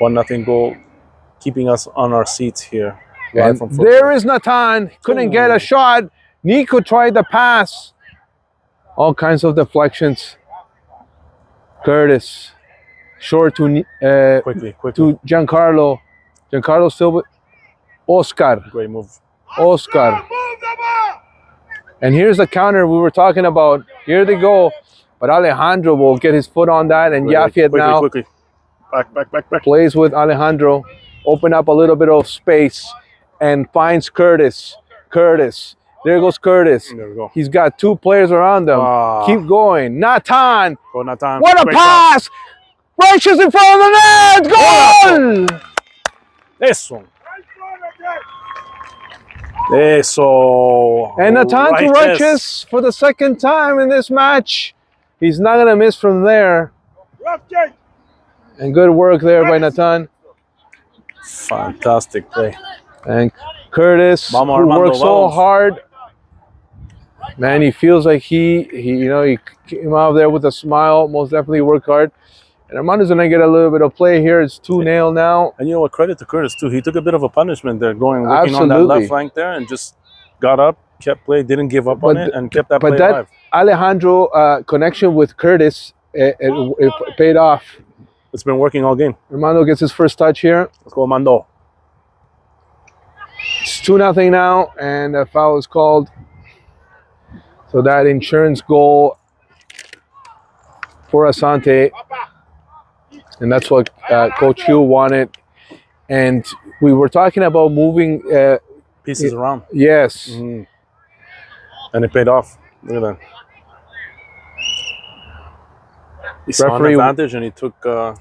1-0 goal, keeping us on our seats here. And there is Nathan. Couldn't get a shot. Nico tried the pass. All kinds of deflections. Curtis. Short to Quickly. to Giancarlo. Giancarlo still with Oscar. Great move. Oscar. Move the ball. And here's the counter we were talking about. Here they go. But Alejandro will get his foot on that. And Yafet now Quickly. Back. plays with Alejandro. Open up a little bit of space. And finds Curtis. Curtis. There goes Curtis. There we go. He's got two players around him. Keep going. Nathan. Go, Nathan. What a Great pass! Righteous in front of the net! Goal! job. Eso. And Nathan to Righteous for the second time in this match. He's not going to miss from there. Rough change. And good work there by Nathan. Fantastic play. And Curtis, Vamos, who Armando, worked so vamos. hard. Man, he feels like he came out there with a smile. Most definitely worked hard. And Armando's going to get a little bit of play here. It's 2-0 now. And you know what? Credit to Curtis too. He took a bit of a punishment there, working on that Absolutely. left flank there, and just got up, kept play, didn't give up on it, and kept that play But that alive. Alejandro connection with Curtis, it paid off. It's been working all game. Armando gets his first touch here. Let's go, Mando. It's 2-0 now, and a foul is called. So that insurance goal for Asante. And that's what Coach Hugh wanted. And we were talking about moving. Pieces around. Yes. And it paid off. Look at that. He saw an Referee- advantage and he took a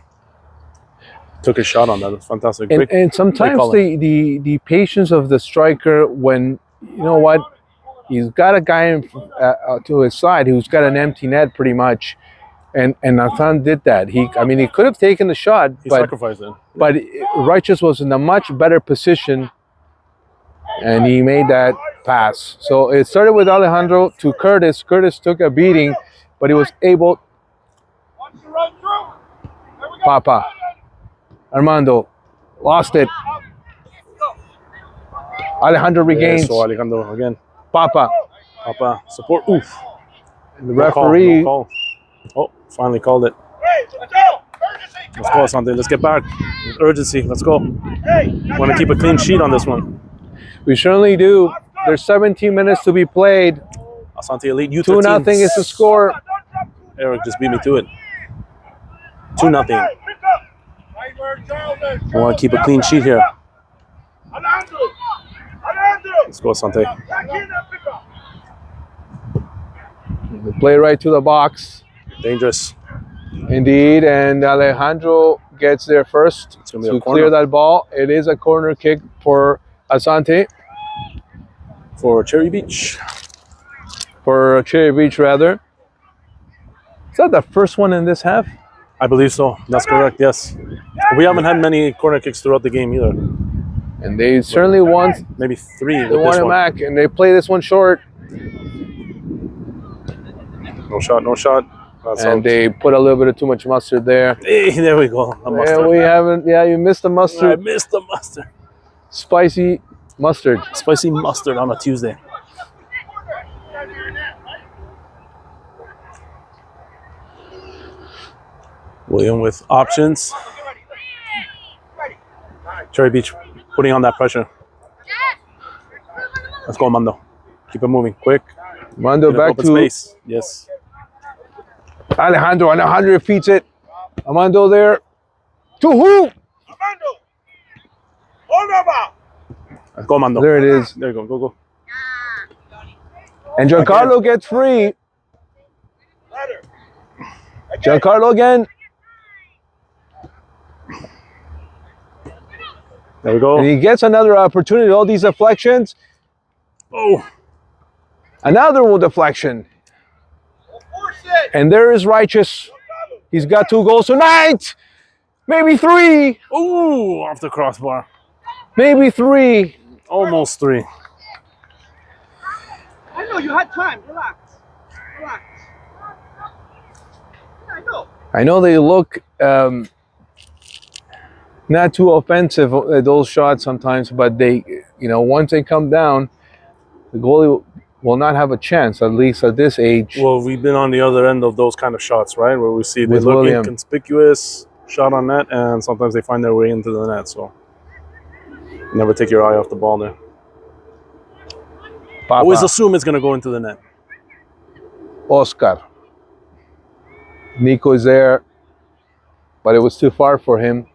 shot on that. It's fantastic. And, Great- and sometimes calling. the patience of the striker when, you know what, he's got a guy to his side who's got an empty net pretty much. And Nathan did that. He could have taken the shot, He but sacrificed it. Righteous was in a much better position, and he made that pass. So it started with Alejandro to Curtis. Curtis took a beating, but he was able. Papa. Armando lost it. Alejandro regains. Yeah, so Alejandro again. Papa. Support. Oof. The referee. No call. Oh, finally called it. Let's go, Asante. Let's get back. With urgency. Let's go. Want to keep a clean sheet on this one. We certainly do. There's 17 minutes to be played. Asante Elite U13. 2-0 is the score. Eric just beat me to it. 2-0. I want to keep a clean sheet here. Let's go, Asante. They play right to the box. Dangerous. Indeed, and Alejandro gets there first to clear that ball. It is a corner kick for Asante. For Cherry Beach. For Cherry Beach, rather. Is that the first one in this half? I believe so. That's correct, yes. We haven't had many corner kicks throughout the game either. And they certainly won. Maybe 3. They won it back, and they play this one short. No shot. That's and out. They put a little bit of too much mustard there. Hey, there we go. Yeah, we haven't. Yeah, you missed the mustard. I missed the mustard. Spicy mustard. Spicy mustard on a Tuesday. William with options. Cherry Beach putting on that pressure. Let's go, Mando. Keep it moving. Quick. Mando back to space. Yes. Alejandro. Alejandro repeats it. Armando there. To who? Let's go, Mando. There it is. There you go. Go. And Giancarlo gets free. Giancarlo again. There we go. And he gets another opportunity. All these deflections. Oh. Another deflection. And there is Righteous. He's got 2 goals tonight. Maybe 3. Ooh, off the crossbar. Maybe 3. Almost 3. I know you had time. Relax. I know. I know they look not too offensive, those shots sometimes, but they, once they come down, the goalie will not have a chance, at least at this age. Well, we've been on the other end of those kind of shots, right? Where we see they With look William. inconspicuous, shot on net, and sometimes they find their way into the net. So never take your eye off the ball there. Papa. Always assume it's going to go into the net. Oscar. Nico is there, but it was too far for him.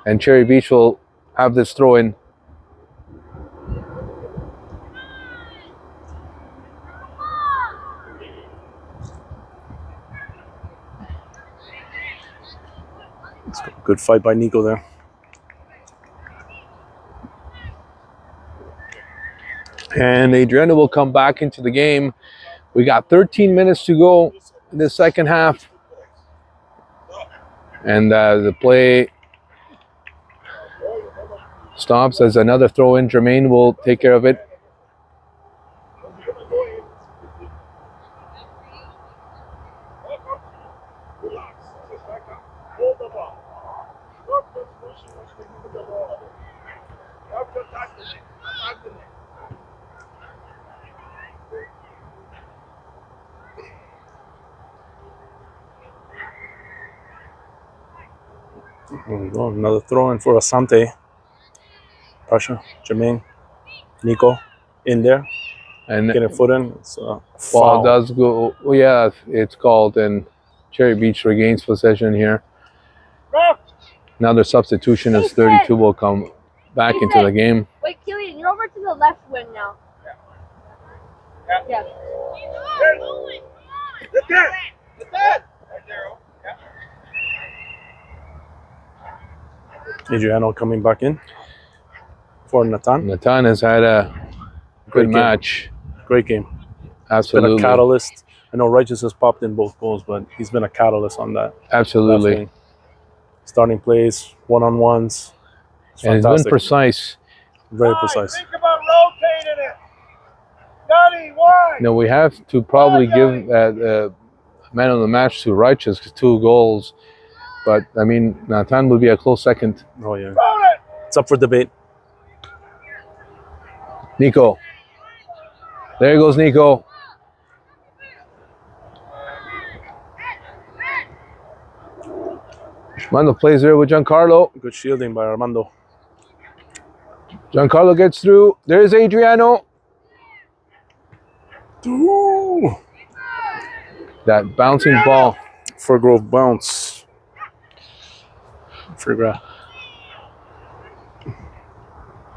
And Cherry Beach will have this throw in. Good fight by Nico there. And Adriano will come back into the game. We got 13 minutes to go in the second half. And the play stops as another throw in. Jermaine will take care of it. There we go. Another throw in for Asante. Pressure. Jermaine. Nico in there. And Get a foot in. It's ball foul. does go. Well, yeah, it's called, and Cherry Beach regains possession here. Another substitution as 32 will come back into the game. Wait, Killian, you're over to the left wing now. Yeah. Get that. Adriano coming back in for Nathan. Nathan has had a good Great game. match. Great game. Absolutely. Been a catalyst I know Righteous has popped in both goals, but he's been a catalyst on that. Absolutely. Definitely. Starting plays, one-on-ones. It's And it's been fantastic. precise. Very precise. Think about rotating it. Daddy, why? You know, we have to probably give that man of the match to Righteous, 'cause 2 goals. But, I mean, Nathan would be a close second. Oh, yeah. Roll it. It's up for debate. Nico. There goes Nico. Armando plays there with Giancarlo. Good shielding by Armando. Giancarlo gets through. There's Adriano. Ooh. That bouncing ball. Grove bounce. Grove.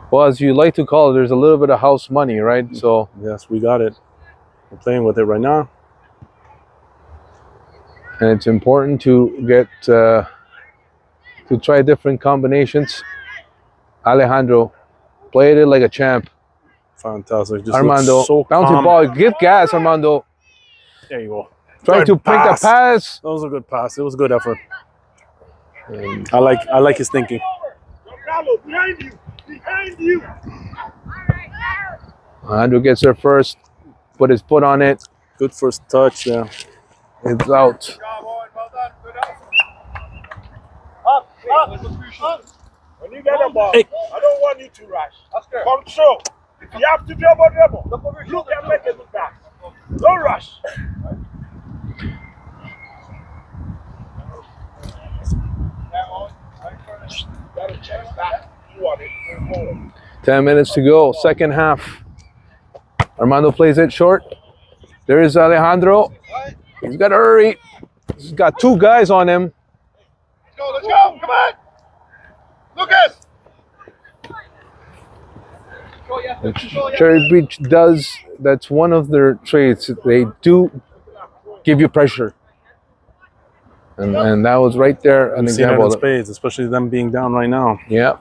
Well, as you like to call it, there's a little bit of house money, right? So Yes, we got it. We're playing with it right now. and it's important to get to try different combinations. Alejandro played it like a champ. Fantastic. Just Armando, looks so bouncing calm. ball. Give gas, Armando. There you go. Trying Good to pick the pass. That was a good pass. It was a good effort. And I like his thinking. Giancarlo, behind you. Behind you. Alejandro gets there first. Put his foot on it. Good first touch. Yeah. It's out. Good job, Owen. Well done. Good up. Up. When you get the ball, Hey. I don't want you to rush. Control. If you have to dribble. Look and make it look back. Don't rush. Got a chance back. You want it. Move forward. 10 minutes to go. Second half. Armando plays it short. There is Alejandro. He's got to hurry. He's got 2 guys on him. Let's go. Come on. Lucas. Cherry Beach does, that's one of their traits. They do give you pressure. And that was right there an We've seen it in example. spades, especially them being down right now. Yeah.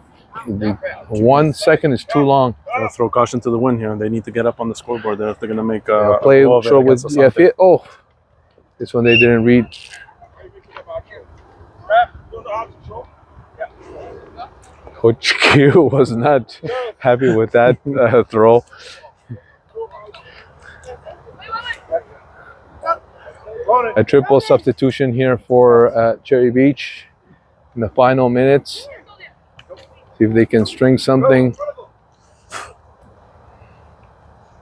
1 second is too long. They'll throw caution to the wind here. They need to get up on the scoreboard there if they're going to make Play a go of it short with against Asante. oh, this one they didn't read. Coach Q was not happy with that throw. A triple substitution here for Cherry Beach in the final minutes. See if they can string something.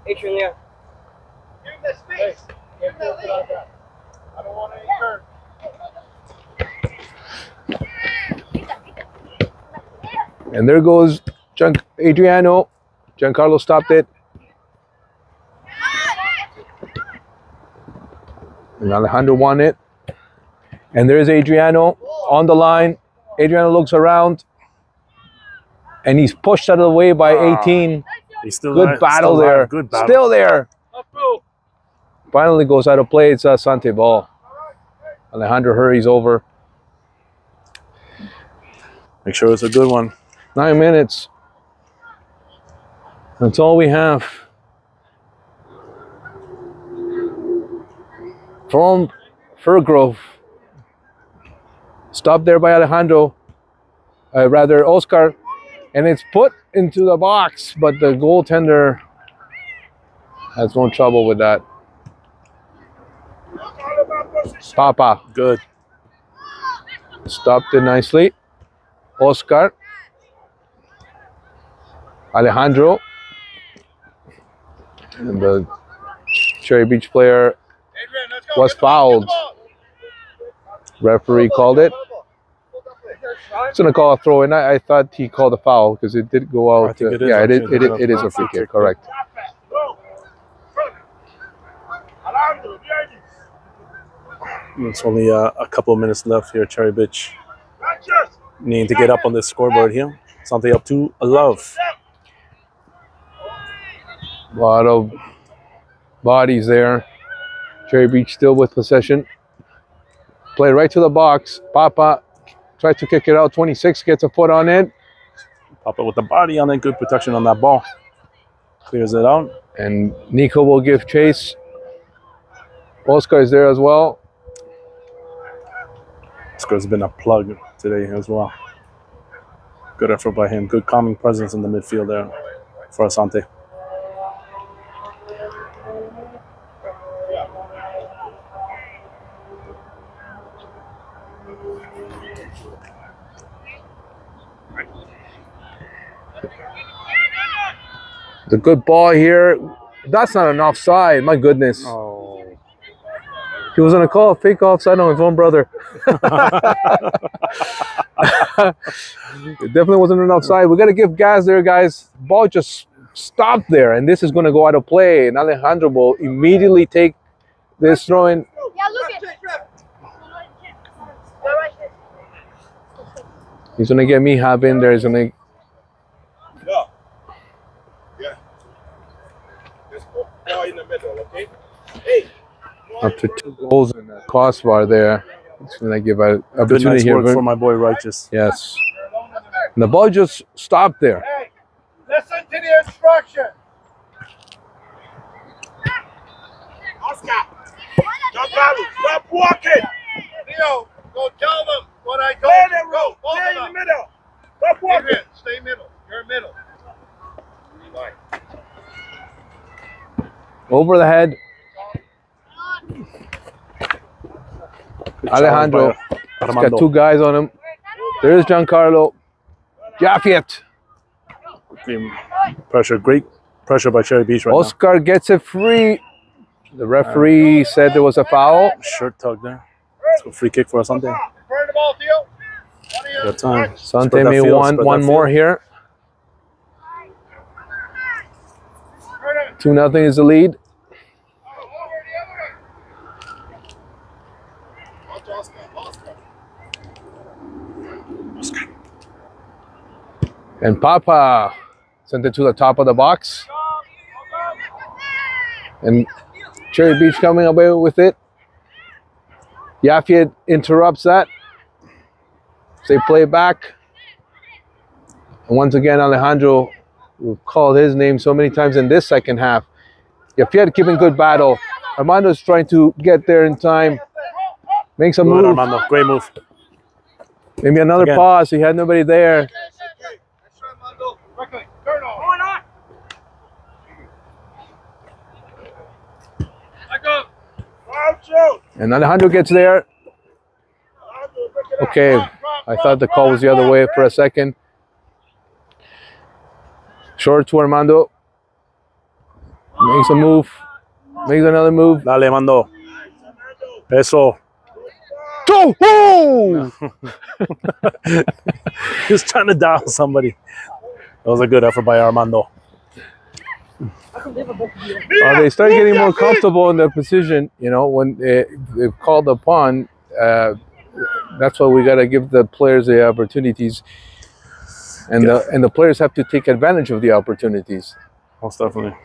Adrian, yeah. Give him the space. Give him the lead. I don't want any turn. And there goes Adriano. Giancarlo stopped it. And Alejandro won it. And there's Adriano on the line. Adriano looks around. And he's pushed out of the way by 18. He's still Good alive, battle still there. alive, good battle. Still there. Finally goes out of play. It's Asante ball. Alejandro hurries over. Make sure it's a good one. 9 minutes. That's all we have. From Grove. Stopped there by Alejandro. Rather, Oscar. And it's put into the box, but the goaltender has no trouble with that. Papa Good. stopped it nicely. Oscar. Alejandro. And the Cherry Beach player was fouled. Referee called it. It's going to call a throw, and I thought he called a foul because it did go out. I think it is yeah, actually. it is a free kick, correct. It's only a couple of minutes left here. Cherry Beach needing to get up on this scoreboard here. Something up to a love. A lot of bodies there. Cherry Beach still with possession. Play right to the box. Papa tried to kick it out. 26 gets a foot on it. Papa with the body on it. Good protection on that ball. Clears it out. And Nico will give chase. Oscar is there as well. Oscar's been a plug today as well. Good effort by him. Good calming presence in the midfield there for Asante. The good ball here. That's not an offside. My goodness. Oh. He was going to call a fake offside on his own brother. It definitely wasn't an offside. We got to give gas there, guys. Ball just stopped there, and this is going to go out of play. And Alejandro will immediately take this throw in. Yeah, look at it. He's going to get me Hab in there. He's going to. Yeah. Just go in the middle, okay? Hey. Up to 2 goals in the crossbar there. It's going to give an Good opportunity night's here. work for my boy Righteous. Yes. And the ball just stopped there. Hey, listen to the instruction. Oscar, stop walking. Leo, go tell them what I told you. Go, stay in the middle. Stop walking. Stay middle. You're middle. Bye. Over the head. Alejandro. He's got 2 guys on him. There's Giancarlo. Jaffiet. Pressure, great pressure by Cherry Beach right Oscar gets it free. The referee said there was a foul. now. Shirt tug there. Let's go free kick for Asante. Turn the ball, Theo. Good time. Sante Spread that may field, want spread one that more field. here. 2-0 is the lead. And Papa sent it to the top of the box. And Cherry Beach coming away with it. Jaffiet interrupts that. They play back. And once again, Alejandro, we've called his name so many times in this second half. Jaffiet keeping good battle. Armando's trying to get there in time. Makes a Good, move. Armando. Great move. Maybe another Again. pause. He had nobody there. Turn on. And Alejandro gets there. Okay, I thought the call was the other way for a second. Short to Armando. Makes a move. Makes another move. Dale, Mando. Eso. Two! Oh! He was trying to dial somebody. That was a good effort by Armando. They start getting more comfortable in their position, you know, when they've called upon. That's why we got to give the players the opportunities. And the players have to take advantage of the opportunities. Most definitely.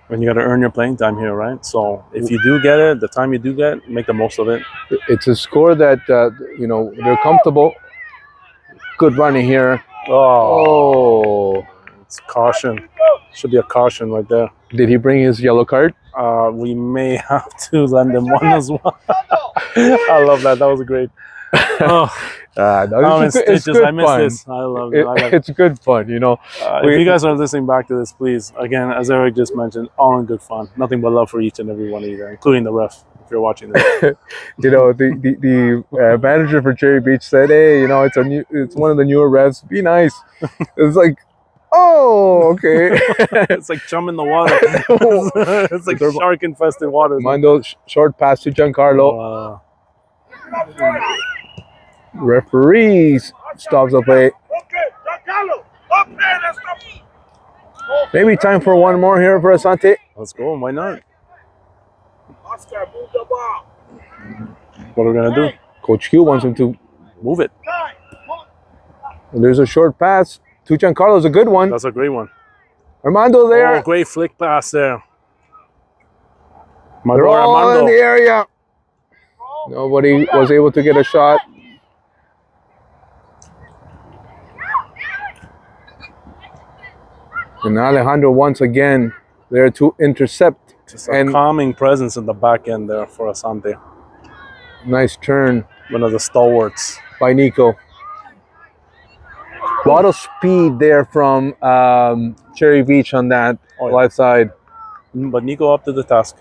When you got to earn your playing time here, right? So if you do get it, the time you do get, make the most of it. It's a score that, you know, they're comfortable. Good running here. Oh. It's caution. Should be a caution right there. Did he bring his yellow card? We may have to lend him one as well. I love that. That was great. Oh, I'm in stitches. I miss fun. this. I love it. It's good fun, you know. If you guys are listening back to this, please, again, as Eric just mentioned, all in good fun. Nothing but love for each and every one of you there, including the ref, if you're watching this. You know, the manager for Cherry Beach said, "Hey, you know, it's one of the newer refs. Be nice." It's like, oh, okay. It's like chum in the water. It's like shark-infested water. Mando short pass to Giancarlo. Referees stops the play. Maybe time for one more here for Asante. Let's go. Why not? What are we gonna do? Coach Q wants him to Move it. and there's a short pass to Giancarlo's a good one. That's a great one. Armando there. Oh, great flick pass there. My They're boy all in Armando. the area. Nobody was able to get a shot. And Alejandro once again there to intercept. Just a calming presence in the back end there for Asante. Nice turn. One of the stalwarts. By Nico. A lot of speed there from Cherry Beach on that left side. But Nico up to the task.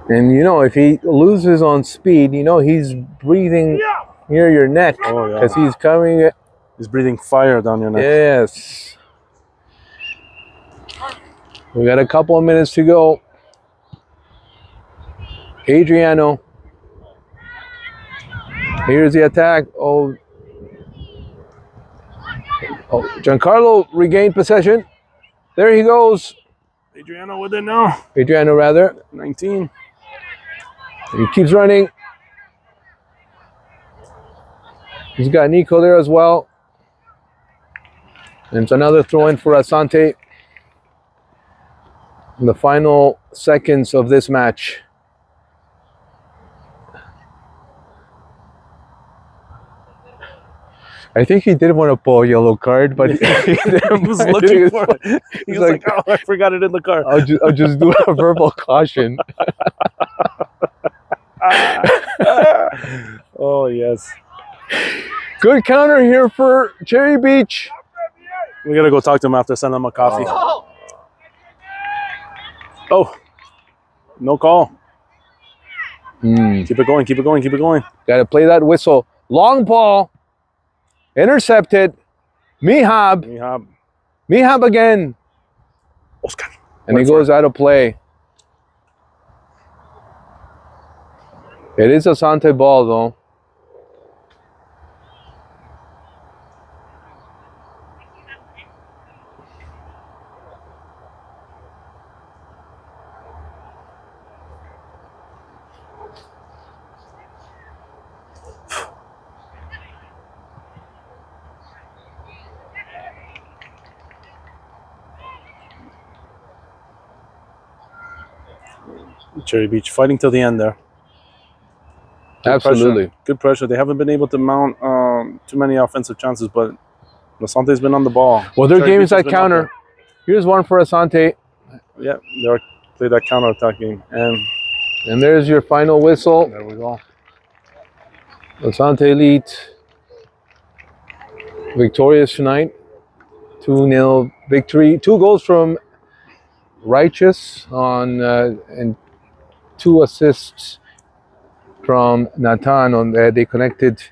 And, you know, if he loses on speed, you know, he's breathing near your neck. Because he's coming. He's breathing fire down your neck. Yes. We got a couple of minutes to go. Adriano. Here's the attack. Oh, Giancarlo regained possession. There he goes. Adriano with it now. Adriano, rather. 19. He keeps running. He's got Nico there as well. And it's another throw in for Asante. In the final seconds of this match. I think he did want to pull a yellow card, but he was looking for it. He was like, oh, I forgot it in the car. I'll just do a verbal caution. Oh, yes. Good counter here for Cherry Beach. We got to go talk to him after, send him a coffee. Oh, no call. Keep it going, keep it going, keep it going. Got to play that whistle. Long ball. Intercepted. Mihab again. Oscar. And he goes out of play. It is Asante ball, though. Cherry Beach fighting till the end there. Absolutely. Good pressure. They haven't been able to mount too many offensive chances, but Asante's been on the ball. Well, their game is that counter. Here's one for Asante. Yeah, they play that counter-attack game. And there's your final whistle. There we go. Asante Elite victorious tonight. 2-0 victory. 2 goals from Righteous on and 2 assists from Nathan on there. They connected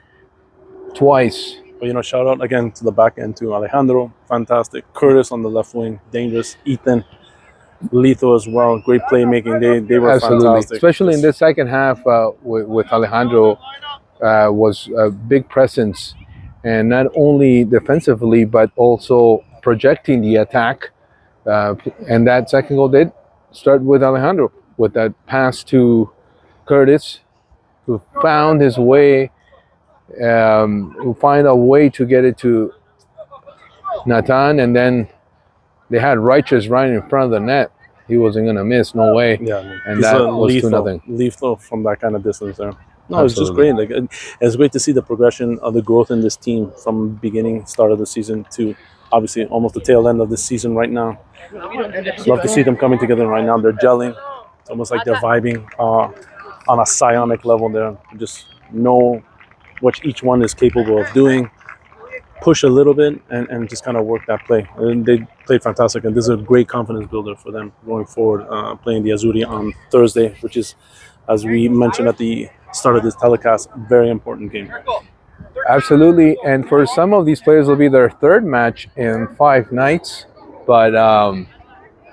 twice. But, you know, shout out again to the back end to Alejandro, fantastic. Curtis on the left wing, dangerous. Ethan, lethal as well. Great playmaking. They were fantastic. Especially in the second half with Alejandro was a big presence, and not only defensively but also projecting the attack. And that second goal did start with Alejandro with that pass to Curtis, who found his way. Who find a way to get it to Nathan, and then they had Righteous right in front of the net. He wasn't gonna miss, no way. Yeah, and that was 2-0. Lethal from that kind of distance there. No, it's just great. Like, it's great to see the progression of the growth in this team from the beginning, start of the season to obviously almost the tail end of this season right now. Love to see them coming together right now. They're gelling. It's almost like they're vibing on a psionic level there. Just know what each one is capable of doing, push a little bit, and just kind of work that play. And they played fantastic, and this is a great confidence builder for them going forward, playing the Azzurri on Thursday, which is, as we mentioned at the start of this telecast, very important game. Absolutely, and for some of these players, it'll be their third match in 5 nights, but I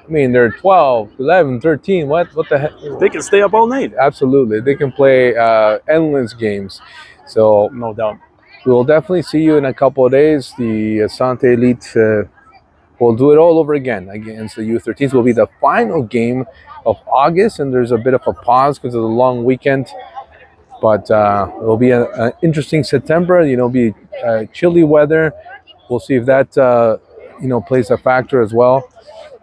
mean, they're 12, 11, 13, what the heck? They can stay up all night. Absolutely, they can play endless games. So no doubt. We'll definitely see you in a couple of days. The Asante Elite will do it all over again against the U13s. Will be the final game of August, and there's a bit of a pause because of the long weekend. But it will be an interesting September. You know, be chilly weather. We'll see if that plays a factor as well.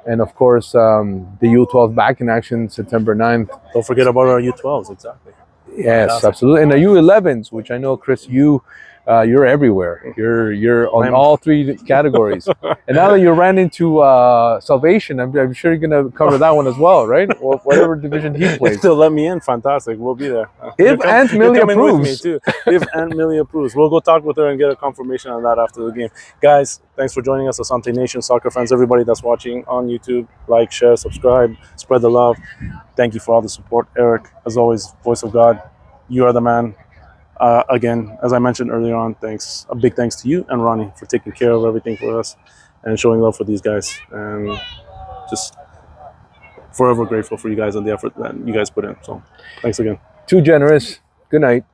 And of course, the U12 back in action September 9th. Don't forget about our U12s, exactly. Yes, absolutely. And the U11s, which I know, Chris, you you're everywhere. You're on I'm- all three categories. And now that you ran into Salvation, I'm sure you're gonna cover that one as well, right? Or whatever division he If plays. they'll let me in, fantastic. We'll be there. If Aunt Millie you're coming with me approves. too. If Aunt Millie approves, we'll go talk with her and get a confirmation on that after the game. Guys, thanks for joining us, Asante Nation, soccer fans, everybody that's watching on YouTube. Like, share, subscribe, spread the love. Thank you for all the support, Eric. As always, voice of God, you are the man. Again, as I mentioned earlier on, a big thanks to you and Ronnie for taking care of everything for us and showing love for these guys. And just forever grateful for you guys and the effort that you guys put in. So thanks again. Too generous. Good night.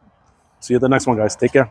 See you at the next one, guys. Take care.